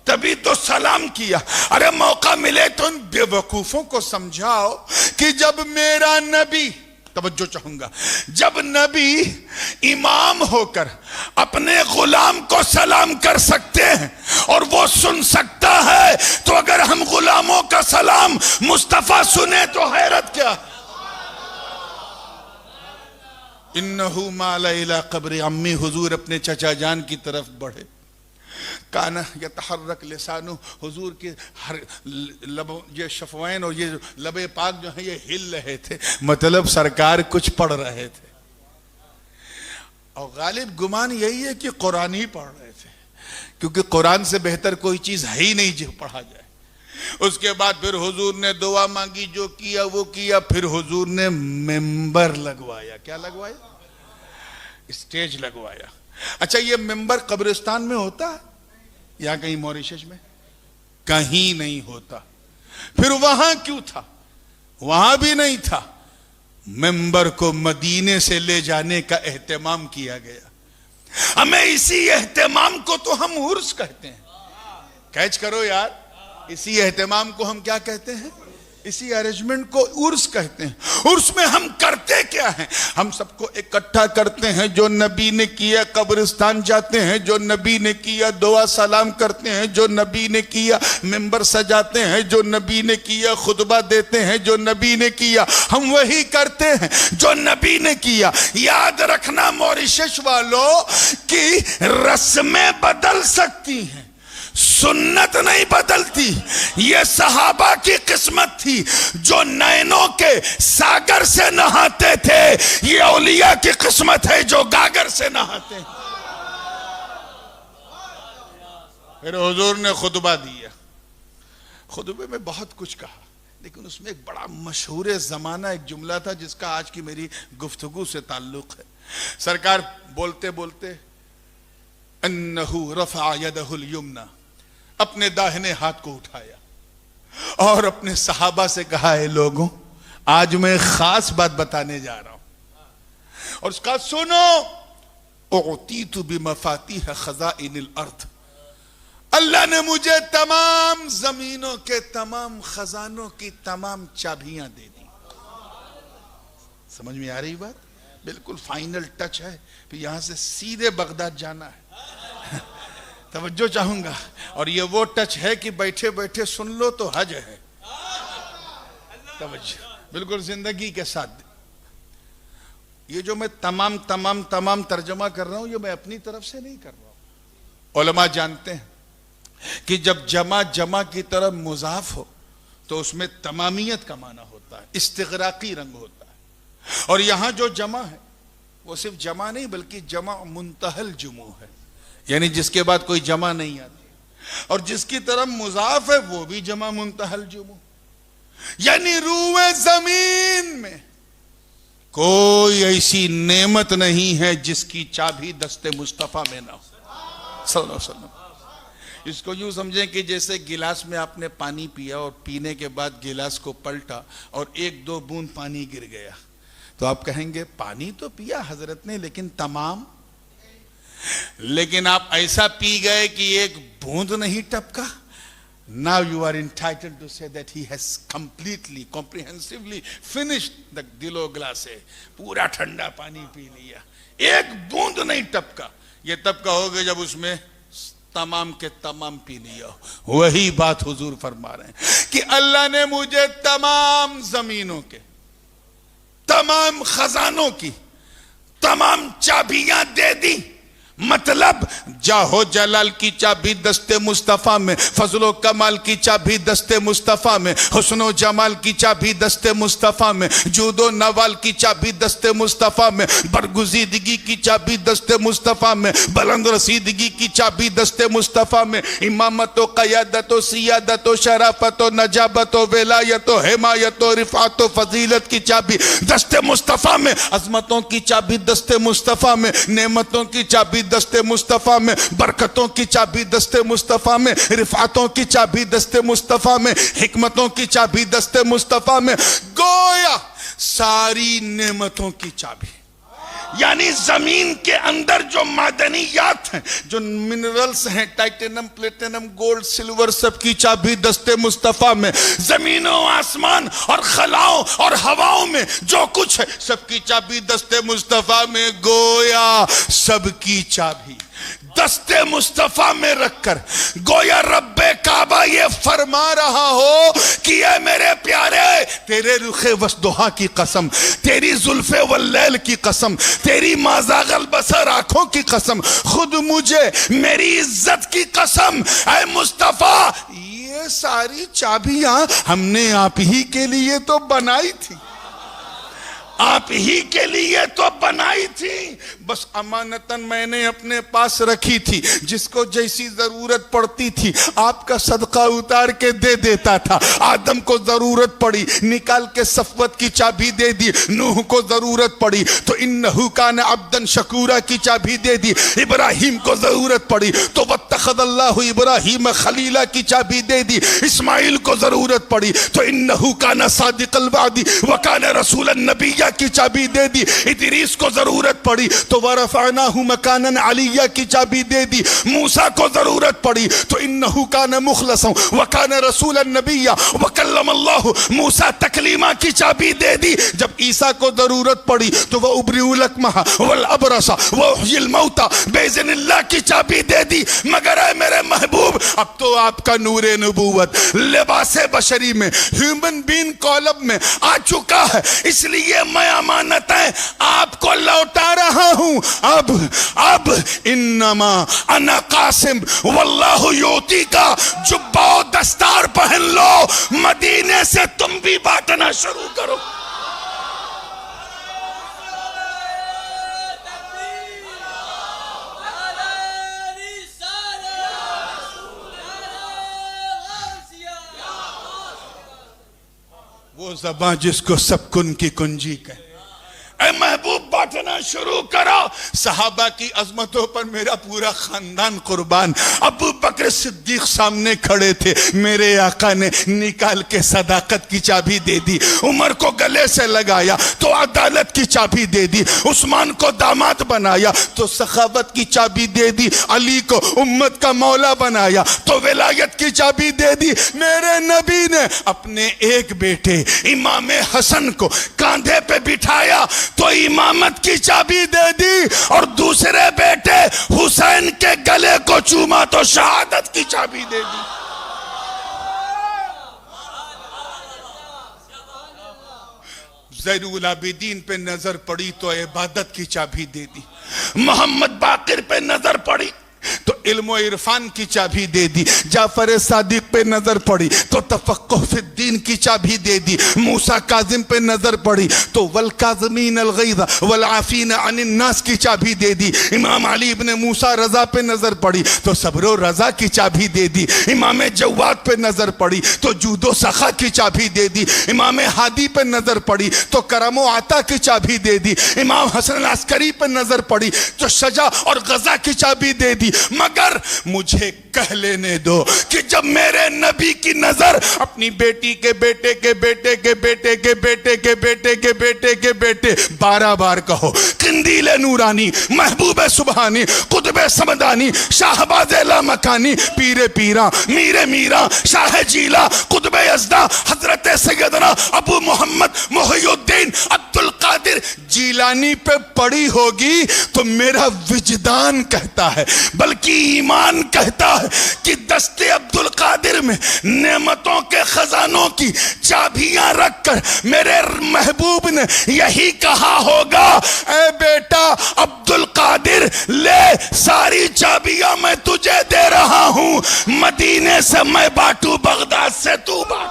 तभी तो सलाम किया। अरे मौका मिले तो उन बेवकूफों को समझाओ कि जब मेरा नबी, तवज्जो चाहूंगा, जब नबी इमाम होकर अपने गुलाम को सलाम कर सकते हैं और वो सुन सकता है, तो अगर हम गुलामों का सलाम मुस्तफा सुने तो हैरत क्या। इन्नहु माला इला कब्र अम्मी, हुजूर अपने चचा जान की तरफ बढ़े। काना यतहर्रक लिसानु, हुजूर के हर लबों, ये शफवैन और ये लबे पाक जो है ये हिल रहे थे, मतलब सरकार कुछ पढ़ रहे थे। और गालिब गुमान यही है कि कुरान ही पढ़ रहे थे, क्योंकि कुरान से बेहतर कोई चीज है ही नहीं जो पढ़ा जाए। उसके बाद फिर हुजूर ने दुआ मांगी, जो किया वो किया। फिर हुजूर ने मेंबर लगवाया। क्या लगवाया? स्टेज लगवाया। अच्छा, ये मेंबर कब्रिस्तान में होता है या कहीं मॉरिशस में? कहीं नहीं होता। फिर वहां क्यों था? वहां भी नहीं था। मेंबर को मदीने से ले जाने का एहतमाम किया गया। हमें इसी एहतमाम को तो हम उर्स कहते हैं। कैच करो यार, इसी एहतमाम को हम क्या कहते हैं? इसी अरेंजमेंट को उर्स कहते हैं। उर्स में हम करते क्या हैं? हम सबको इकट्ठा करते हैं, जो नबी ने किया कब्रिस्तान जाते हैं, जो नबी ने किया दुआ सलाम करते हैं, जो नबी ने किया मिंबर सजाते हैं, जो नबी ने किया खुतबा देते हैं, जो नबी ने किया हम वही करते हैं जो नबी ने किया। याद रखना मॉरिशस वालों कि रस्में बदल सकती हैं, सुन्नत नहीं बदलती। ये सहाबा की किस्मत थी जो नैनों के सागर से नहाते थे, ये औलिया की किस्मत है जो गागर से नहाते हैं। फिर हुजूर ने खुतबा दिया। खुतबे में बहुत कुछ कहा, लेकिन उसमें एक बड़ा मशहूर ज़माना एक जुमला था जिसका आज की मेरी गुफ्तगू से ताल्लुक है। सरकार बोलते बोलते अन्नहु रफ़अ यदहुल युमना, अपने दाहिने हाथ को उठाया और अपने सहाबा से कहा, है लोगों, आज मैं खास बात बताने जा रहा हूं और उसका सुनो। उतीतु बिमफातिह खज़ाइनिल अर्द, अल्लाह ने मुझे तमाम जमीनों के तमाम खजानों की तमाम चाबियां दे दी। समझ में आ रही बात? बिल्कुल फाइनल टच है। फिर यहां से सीधे बगदाद जाना है। तवज्जो चाहूंगा, और ये वो टच है कि बैठे बैठे सुन लो तो हज है। तवज्जो। बिल्कुल जिंदगी के साथ। ये जो मैं तमाम तमाम तमाम तर्जमा कर रहा हूं, ये मैं अपनी तरफ से नहीं कर रहा हूं। उलमा जानते हैं कि जब जमा जमा की तरफ मुजाफ हो तो उसमें तमामियत का माना होता है, इस्तिगराकी रंग होता है। और यहां जो जमा है वो सिर्फ जमा नहीं बल्कि जमा मुंतहल जुमू है, यानी जिसके बाद कोई जमा नहीं आती। और जिसकी तरफ मुजाफ है वो भी जमा मुंतहल जुमू, यानी रूए जमीन में कोई ऐसी नेमत नहीं है जिसकी चाबी दस्ते मुस्तफा में ना हो सल्लल्लाहु अलैहि वसल्लम। इसको यूं समझें कि जैसे गिलास में आपने पानी पिया और पीने के बाद गिलास को पलटा और एक दो बूंद पानी गिर गया, तो आप कहेंगे पानी तो पिया हजरत ने लेकिन तमाम, लेकिन आप ऐसा पी गए कि एक बूंद नहीं टपका। Now you are entitled to say that he has completely, comprehensively finished the दिलो ग्लास है, पूरा ठंडा पानी पी लिया, एक बूंद नहीं टपका। ये तब कहोगे जब उसमें तमाम के तमाम पी लिया हो। वही बात हुजूर फरमा रहे हैं कि अल्लाह ने मुझे तमाम जमीनों के, तमाम खजानों की तमाम चाबियां दे दी। मतलब जाहो जलाल की चाबी दस्ते मुस्तफा में, फजलो कमाल की चाबी दस्ते मुस्तफा में, हुस्नो जमाल की चाबी दस्ते मुस्तफा में, जूदो नवाल की चाबी दस्ते मुस्तफा में, बरगुजीदगी की चाबी दस्ते मुस्तफा में, बुलंद रसीदगी की चाबी दस्ते मुस्तफा में, इमामतो क़यादतो सियादतो शराफतो नजाबतो वेलायतो हिमायतो रिफातो फजीलत की चाबी दस्ते मुस्तफा में, अजमतों की चाबी दस्ते मुस्तफा में, नेमतों की चाबी दस्ते मुस्तफा में, बरकतों की चाबी दस्ते मुस्तफा में, रिफातों की चाबी दस्ते मुस्तफा में, हिकमतों की चाबी दस्ते मुस्तफा में, गोया सारी नेमतों की चाबी। यानी जमीन के अंदर जो मादनियात हैं, जो मिनरल्स हैं, टाइटेनियम प्लेटिनम गोल्ड सिल्वर, सबकी चाबी दस्ते मुस्तफा में। जमीनों आसमान और खलाओं और हवाओं में जो कुछ है सबकी चाबी दस्ते मुस्तफा में। गोया सबकी चाबी दस्ते मुस्तफा में रखकर गोया रब्बे काबा ये फरमा रहा हो कि ऐ मेरे प्यारे, तेरे रुखे वसदुहा की कसम, तेरी जुल्फे वल्लैल की कसम, तेरी माज़ागल बसर आंखों की कसम, खुद मुझे मेरी इज्जत की कसम, ऐ मुस्तफा ये सारी चाबियां हमने आप ही के लिए तो बनाई थी, आप ही के लिए तो बनाई थी, बस अमानतन मैंने अपने पास रखी थी। जिसको जैसी जरूरत पड़ती थी आपका सदका उतार के दे देता था। आदम को जरूरत पड़ी निकाल के सफवत की चाबी दे दी, नूह को जरूरत पड़ी तो इन्नहु कान अब्दन शकूरा की चाबी दे दी, इब्राहिम को जरूरत पड़ी तो वत्तखदल्लाहु इब्राहिम खलीला की चाबी दे दी, इस्माइल को जरूरत पड़ी तो इन्नहु कान सादिकल वादी व कान रसूलन नबिय्या की चाबी दे दी, इदरीस को जरूरत पड़ी तो वरफअनाहु मकानन अलिया की चाबी दे दी, मूसा को जरूरत पड़ी तो इन्नहु कान मुखलसन व कान रसूलन नबिय्या व कल्लमल्लाहु मूसा तकलीमा की चाबी दे दी। जब ईसा को जरूरत पड़ी तो वह उब्रिउल अकमह वल अबरसा व उहयिल मौता बेइज़्निल्लाह की चाबी दे दी। मगर है मेरे महबूब अब तो आपका नूरे नबूवत लिबासे बशरी में, ह्यूमन बीइंग कॉलम में आ चुका है, इसलिए मैं अमानतें आपको लौटा रहा हूं। अब इन्नमा अना कासिम वल्लाहु युती का जुब्बा दस्तार पहन लो, मदीने से तुम भी बांटना शुरू करो। वो ज़बां जिसको सब कुन की कुंजी कहे, ऐ महबूब बांटना शुरू करो। सहाबा की अजमतों पर मेरा पूरा खानदान कुर्बान। अबू बकर सिद्दीक सामने खड़े थे, मेरे आका ने निकाल के सदाकत की चाबी दे दी, उमर को गले से लगाया तो अदालत की चाबी दे दी, उस्मान को दामाद बनाया तो सखावत की चाबी दे दी, अली को उम्मत का मौला बनाया तो विलायत की चाबी दे दी। मेरे नबी ने अपने एक बेटे इमाम हसन को कांधे पे बिठाया तो इमामत की चाबी दे दी और दूसरे बेटे हुसैन के गले को चूमा तो शहादत की चाबी दे दी। ज़ैनुल आबिदीन पे नजर पड़ी तो इबादत की चाबी दे दी, मोहम्मद बाकिर पे नजर पड़ी तो इल्म इरफान की चाबी दे दी, जाफर सादिक पे नजर पड़ी तो तफक्कुह फिद दीन की चाबी दे दी, मूसा काजिम पे नजर पड़ी तो वल काज़मीन अल गैज़ वल आफीन अनिन नास की चाबी दे दी, इमाम अली इब्ने मूसा रजा पे नजर पड़ी तो सब्र रजा की चाबी दे दी, इमाम जवाद पे नजर पड़ी तो जूदो सखा की चाबी दे दी, इमाम हादी पे नजर पड़ी तो करमो आता की चाबी दे दी, इमाम हसन अस्करी पे नजर पड़ी तो शजा और गजा की चाबी दे दी। मगर मुझे कह लेने दो कि जब मेरे नबी की नजर अपनी बेटी के बेटे के बेटे के बेटे के बेटे के बेटे के बेटे के बेटे 12 बार कहो, किंदील नूरानी, महबूब सुबहानी, कुतुब समदानी, शाहबाज लामकानी, पीरे पीरा, मीरे मीरा, शाह जीला, कुतुब यज़दा, हजरत सैयदना अबू मोहम्मद मुहियुद्दीन अब्दुल कादिर जीलानी पे पड़ी होगी तो मेरा विजदान कहता है, बल्कि ईमान कहता है कि दस्ते अब्दुल कादिर में नेमतों के खजानों की चाबियां रखकर मेरे महबूब ने यही कहा होगा, ए बेटा अब्दुल कादिर ले सारी चाबियां मैं तुझे दे रहा हूं, मदीने से मैं बांटू, बगदाद से तू बांट।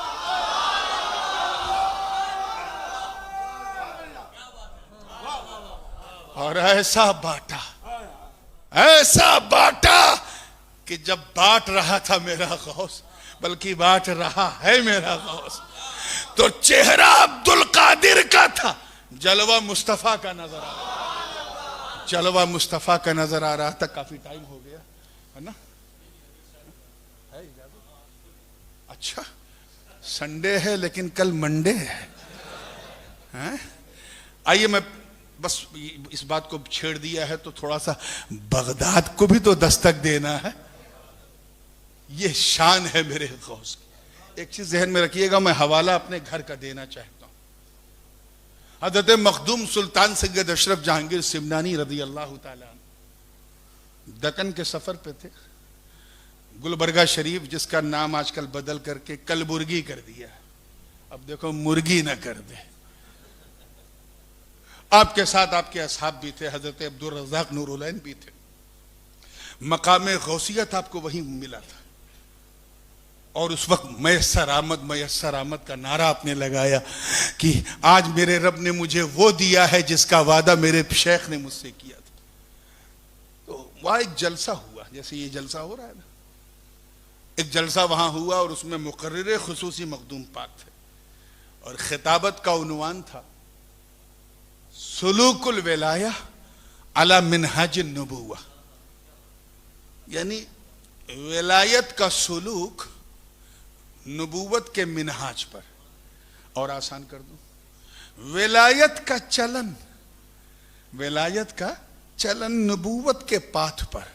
और ऐसा बांटा कि जब बांट रहा था मेरा गौस, बल्कि बांट रहा है मेरा गौस, तो चेहरा अब्दुल कादिर का था, जलवा मुस्तफा का नजर आ रहा, जलवा मुस्तफा का नजर आ रहा था। काफी टाइम हो गया है ना, है इजाजत? अच्छा संडे है लेकिन कल मंडे है? आइए, मैं बस इस बात को छेड़ दिया है तो थोड़ा सा बगदाद को भी तो दस्तक देना है, ये शान है मेरे गौस की। एक चीज जहन में रखिएगा, मैं हवाला अपने घर का देना चाहता हूं। हजरत मखदूम सुल्तान सैयद अशरफ जहांगीर सिमनानी रज़ी अल्लाह ताला अन्हु दक्कन के सफर पे थे, गुलबर्गा शरीफ जिसका नाम आजकल बदल करके कलबुर्गी कर दिया है, अब देखो मुर्गी ना कर दे। आपके साथ आपके असहाब भी थे, हजरत अब्दुल रज़्ज़ाक नूरुलैन भी थे, मकाम गौसियत आपको वहीं मिला था। और उस वक्त मयस्सर आमद का नारा आपने लगाया कि आज मेरे रब ने मुझे वो दिया है जिसका वादा मेरे शेख ने मुझसे किया था। तो वहां एक जलसा हुआ, जैसे ये जलसा हो रहा है ना, एक जलसा वहां हुआ और उसमें मुकर्रिर खुसूसी मखदूम पाक थे और खिताबत का उन्वान था सुलूकुल विलाया अला मिनहाज नबुव्वा, यानी विलायत का सुलूक नबूवत के मिनहाज पर। और आसान कर दूं, विलायत का चलन नबूवत के पाथ पर,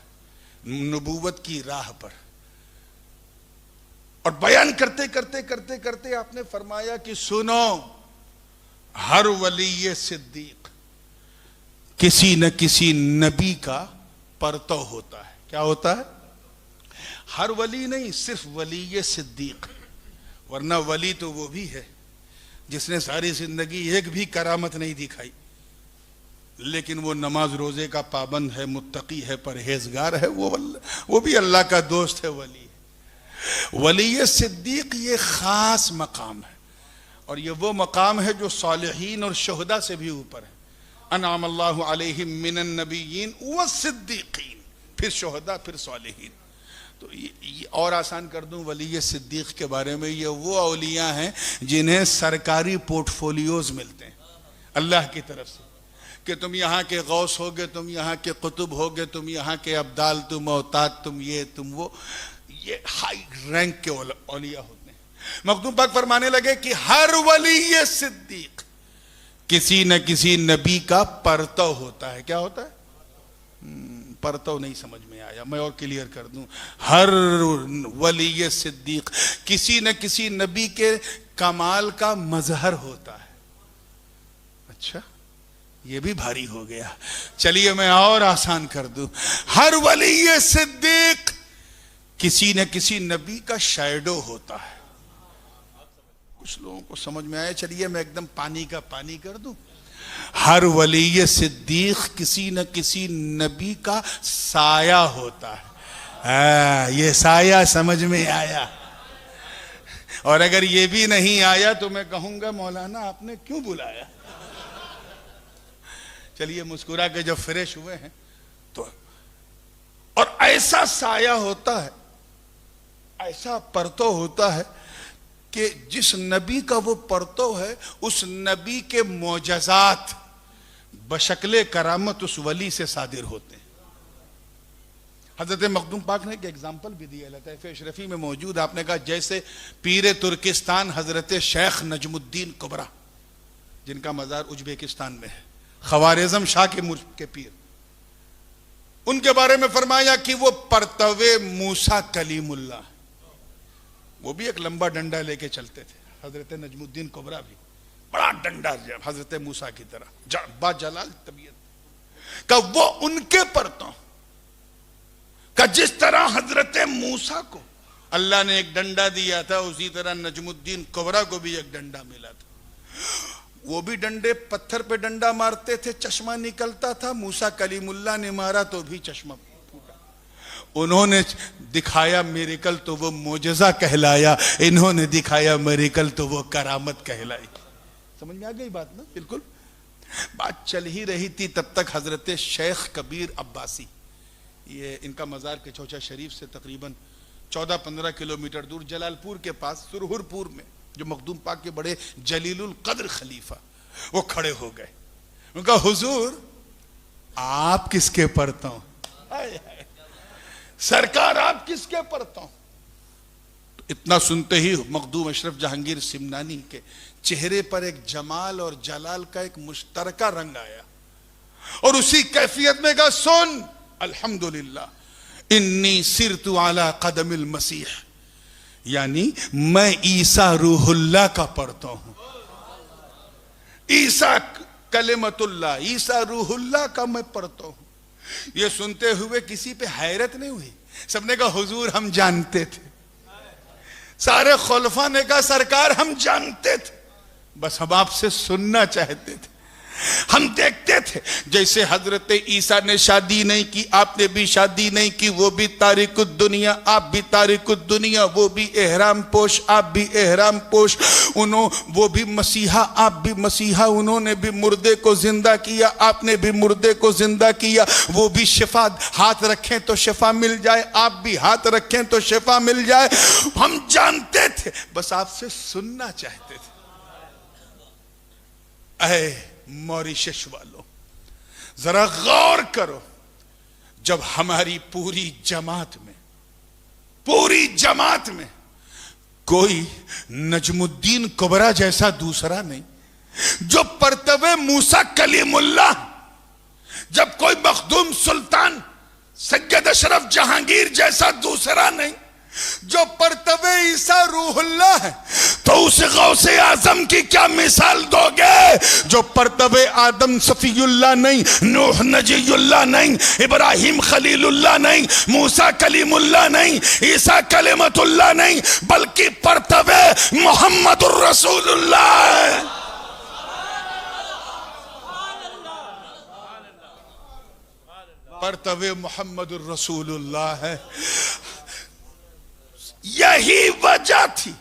नबूवत की राह पर। और बयान करते करते करते करते आपने फरमाया कि सुनो, हर वली सिद्दीक किसी न किसी नबी का परतव होता है। क्या होता है? हर वली नहीं, सिर्फ वली सिद्दीक। वरना वली तो वो भी है जिसने सारी जिंदगी एक भी करामत नहीं दिखाई, लेकिन वो नमाज रोजे का पाबंद है, मुत्तकी है, परहेजगार है, वो भी अल्लाह का दोस्त है, वली है। वली सिद्दीक ये खास मकाम है और ये वो मकाम है जो सालिहीन और शुहदा से भी ऊपर है। अनअम अल्लाहु अलैहिम मिनन नबिय्यीन व सिद्दीकीन, फिर शुहदा, फिर सालिहीन। तो ये और आसान कर दूं, वली सिद्दीक के बारे में, ये वो औलिया हैं जिन्हें सरकारी पोर्टफोलियोज मिलते हैं अल्लाह की तरफ से कि तुम यहाँ के गौस होगे, तुम यहाँ के कुतुब होगे, तुम यहाँ के अब्दाल, तुम औताद, तुम ये तुम वो, ये हाई रैंक के औलिया होते हैं। मखदूम पाक फरमाने लगे कि हर वली सिद्दीक किसी न किसी नबी का परतव होता है। क्या होता है? परतव नहीं समझ में आया, मैं और क्लियर कर दूं। हर वली सिद्दीक किसी न किसी नबी के कमाल का मजहर होता है। अच्छा, ये भी भारी हो गया, चलिए मैं और आसान कर दूं। हर वली सिद्दीक किसी न किसी नबी का शैडो होता है। कुछ लोगों को समझ में आया। चलिए मैं एकदम पानी का पानी कर दूं। हर वली सिद्दीक किसी न किसी नबी का साया होता है। ये साया समझ में आया। और अगर ये भी नहीं आया तो मैं कहूंगा मौलाना आपने क्यों बुलाया। चलिए मुस्कुरा के जब फ्रेश हुए हैं तो, और ऐसा साया होता है, ऐसा परतो होता है कि जिस नबी का वो परतो है उस नबी के मोजज़ात बशक्ले करामत उस वली से सादिर होते हैं। हजरत मखदूम पाक ने एक एग्जाम्पल भी दिया, लताइफ अशरफी में मौजूद। आपने कहा जैसे पीर तुर्किस्तान हजरत शेख नजमुद्दीन कुबरा, जिनका मज़ार उज्बेकिस्तान में है, ख्वारिज़म शाह के पीर, उनके बारे में फरमाया कि वो परतवे मूसा कलीमुल्लाह, वो भी एक लंबा डंडा लेके चलते थे। हजरत नजमुद्दीन कुबरा भी बड़ा डंडा हजरत मूसा की तरह, बाजलाल तबीयत का, वो उनके परतों का जिस तरह हजरत मूसा को अल्लाह ने एक डंडा दिया था, उसी तरह नजमुद्दीन कुबरा को भी एक डंडा मिला था। वो भी डंडे पत्थर पे डंडा मारते थे, चश्मा निकलता था। मूसा कलीमुल्लाह ने मारा तो भी चश्मा फूटा। उन्होंने दिखाया मिरेकल तो वो मोजज़ा कहलाया, इन्होंने दिखाया मिरेकल तो वो करामत कहलाई। समझ में आ गई बात ना? बिल्कुल। बात चल ही रही थी तब तक हजरत शेख कबीर अब्बासी, ये इनका मज़ार केचौचा शरीफ से तकरीबन 14-15 किलोमीटर दूर जलालपुर के पास सुरहुरपुर में, जो मखदूम पाक के बड़े जलीलुल कद्र खलीफा, वो खड़े हो गए। उनका हुजूर आप किसके परतों? सरकार आप किसके परतों? तो इतना सुनते ही मखदूम अशरफ जहांगीर सिमनानी के चेहरे पर एक जमाल और जलाल का एक मुश्तरका रंग आया और उसी कैफियत में कहा, सुन अल्हम्दुलिल्लाह इन्नी सिरतु अला कदमिल मसीह, यानी मैं ईसा रूहुल्लाह का पढ़ता हूं। ईसा कलिमतुल्लाह, ईसा रूहुल्लाह का मैं पढ़ता हूं। ये सुनते हुए किसी पे हैरत नहीं हुई, सबने कहा हुजूर हम जानते थे। सारे खुलफा ने कहा सरकार हम जानते थे, बस हम आपसे सुनना चाहते थे। हम देखते थे जैसे हजरत ईसा ने शादी नहीं की, आपने भी शादी नहीं की, वो भी तारिकुद दुनिया, आप भी तारिकुद दुनिया, वो भी एहराम पोश, आप भी एहराम पोश, वो भी मसीहा, आप भी मसीहा, उन्होंने भी मुर्दे को जिंदा किया, आपने भी मुर्दे को जिंदा किया, वो भी शिफा, हाथ रखें तो शिफा मिल जाए, आप भी हाथ रखें तो शिफा मिल जाए। हम जानते थे, बस आपसे सुनना चाहते थे। ऐ मॉरिशस वालों जरा गौर करो, जब हमारी पूरी जमात में कोई नजमुद्दीन कुबरा जैसा दूसरा नहीं, जो परतवे मूसा कलीमुल्लाह, जब कोई मखदूम सुल्तान सैयद अशरफ जहांगीर जैसा दूसरा नहीं, जो परतवे ईसा रूहुल्लाह है, तो उस गौसे आजम की क्या मिसाल दोगे जो परतवे आदम सफीयुल्लाह नहीं, नूह नजीयुल्लाह नहीं, इब्राहिम खलीलुल्लाह नहीं, मूसा कलीमुल्लाह नहीं, ईसा कलिमतुल्लाह नहीं, बल्कि परतवे मोहम्मदुर रसूलुल्लाह। परतवे मोहम्मदुर रसूलुल्लाह है। यही वजह थी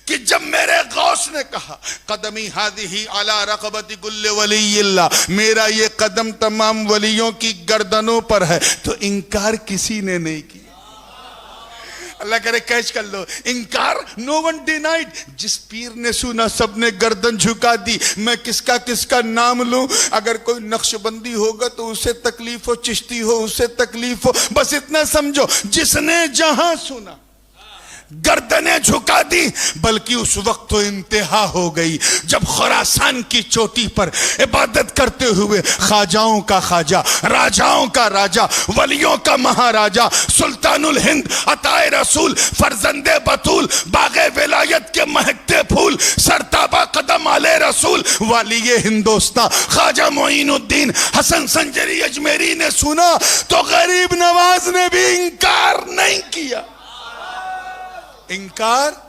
कि जब मेरे गौस ने कहा कदमी हादिही अला रक़बति कुल्li वलिय्यिल्लाह, मेरा ये कदम तमाम वलियों की गर्दनों पर है, तो इनकार किसी ने नहीं किया। अल्लाह करे कैच कर लो, इनकार नो वन डिनाइड। जिस पीर ने सुना सबने गर्दन झुका दी। मैं किसका किसका नाम लूं? अगर कोई नक्शबंदी होगा तो उसे तकलीफ हो, चिश्ती हो उसे तकलीफ हो, बस इतना समझो जिसने जहां सुना गर्दनें झुका दी। बल्कि उस वक्त तो इंतहा हो गई जब खुरासान की चोटी पर इबादत करते हुए ख्वाजाओं का ख्वाजा, राजाओं का राजा, वलियों का महाराजा, सुल्तानुल हिंद, अताए रसूल, फरजंदे बतूल, बागे विलायत के महकते फूल, सरताबा कदम आले रसूल, वालिये हिंदोस्तां ख्वाजा मोइनुद्दीन हसन संजरी अजमेरी ने सुना तो गरीब नवाज ने भी इंकार नहीं किया। इनकार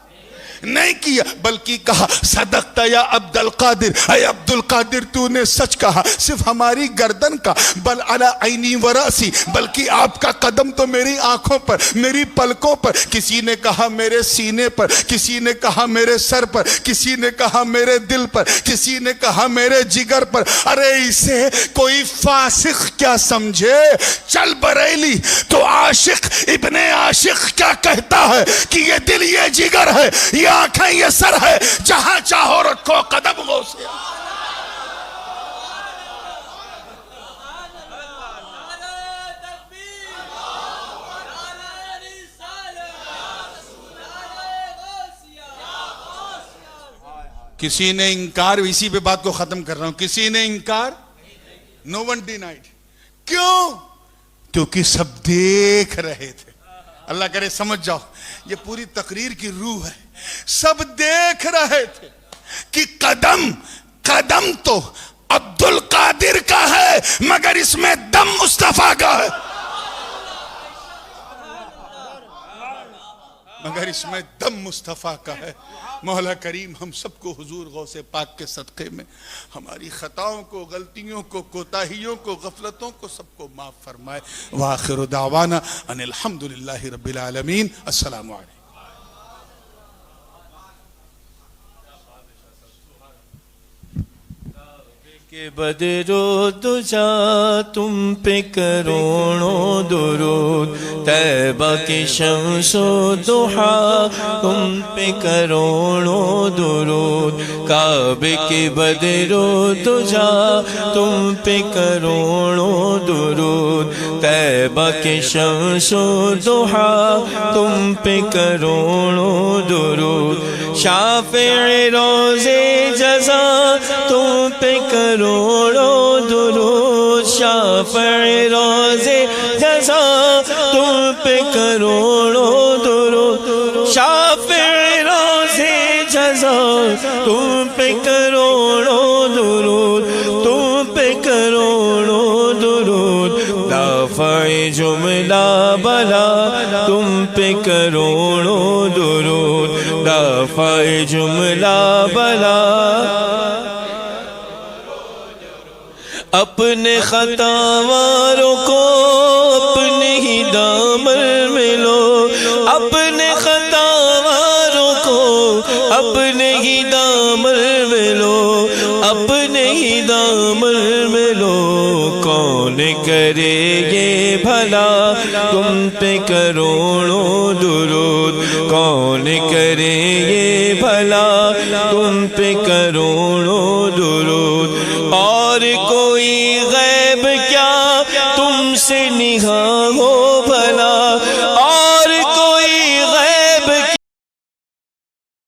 नहीं किया, बल्कि कहा सदकता या अब्दुल कादिर, अय अब्दुल कादिर तूने सच कहा, सिर्फ हमारी गर्दन का, बल अला ऐनी वरासी, बल्कि आपका कदम तो मेरी आंखों पर, मेरी पलकों पर। किसी ने कहा मेरे सीने पर, किसी ने कहा मेरे सर पर, किसी ने कहा मेरे दिल पर, किसी ने कहा मेरे जिगर पर। अरे इसे कोई फासिक क्या समझे। चल बरेली तो आशिक इब्ने आशिक क्या कहता है कि ये दिल ये जिगर है, ये आंखें ये सर है, जहां चाहो रखो कदम गौसे। किसी ने इंकार, इसी पे बात को खत्म कर रहा हूं, किसी ने इंकार, नो वन डिनाइड। क्यों? क्योंकि सब देख रहे थे। अल्लाह करे समझ जाओ, ये पूरी तकरीर की रूह है। सब देख रहे थे कि कदम कदम तो अब्दुल कादिर का है, मगर इसमें दम मुस्तफा का है, मगर इसमें दम मुस्तफा का है। मौला करीम हम सबको हुजूर गौसे पाक के सदक़े में हमारी खताओं को, गलतियों को, कोताहियों को, गफलतों को सबको माफ फरमाए। व आखिरु दावाना अनिल हम्दुलिल्लाहि रब्बिल आलमीन। अस्सलामु अलैकुम। के बदरो तुझा तुम पे करोड़ों दुरूद, तैबा की शम्सो दुहा तुम पे करोड़ों दुरूद, काबे के बदरो तुझा तुम पे करोड़ों दुरूद, तैबा के शम्सो दुहा तुम पे करोड़ों दुरूद, शाफ़िए रोज़े जज़ा तुम पे करोड़ों दुरूद, शाफ़िए रोज़े जज़ा तुम पे करोड़ों दुरूद, शाफ़िए रोज़े जज़ा तुम पे करोड़ों दुरूद, तुम पे करोड़ों दुरूद, दाफ़ाए जुमला बला तुम पे करोड़ों दुरूद, दाफ़ाए जुमला बला। अपने खतावारों को अपने ही दामन में लो, अपने खतावारों को अपने ही दामन में लो, अपने ही दामन में लो। कौन करे ये भला तुम पे करोड़ों दुरूद, कौन करे ये भला तुम पे करोड़ों दुरूद।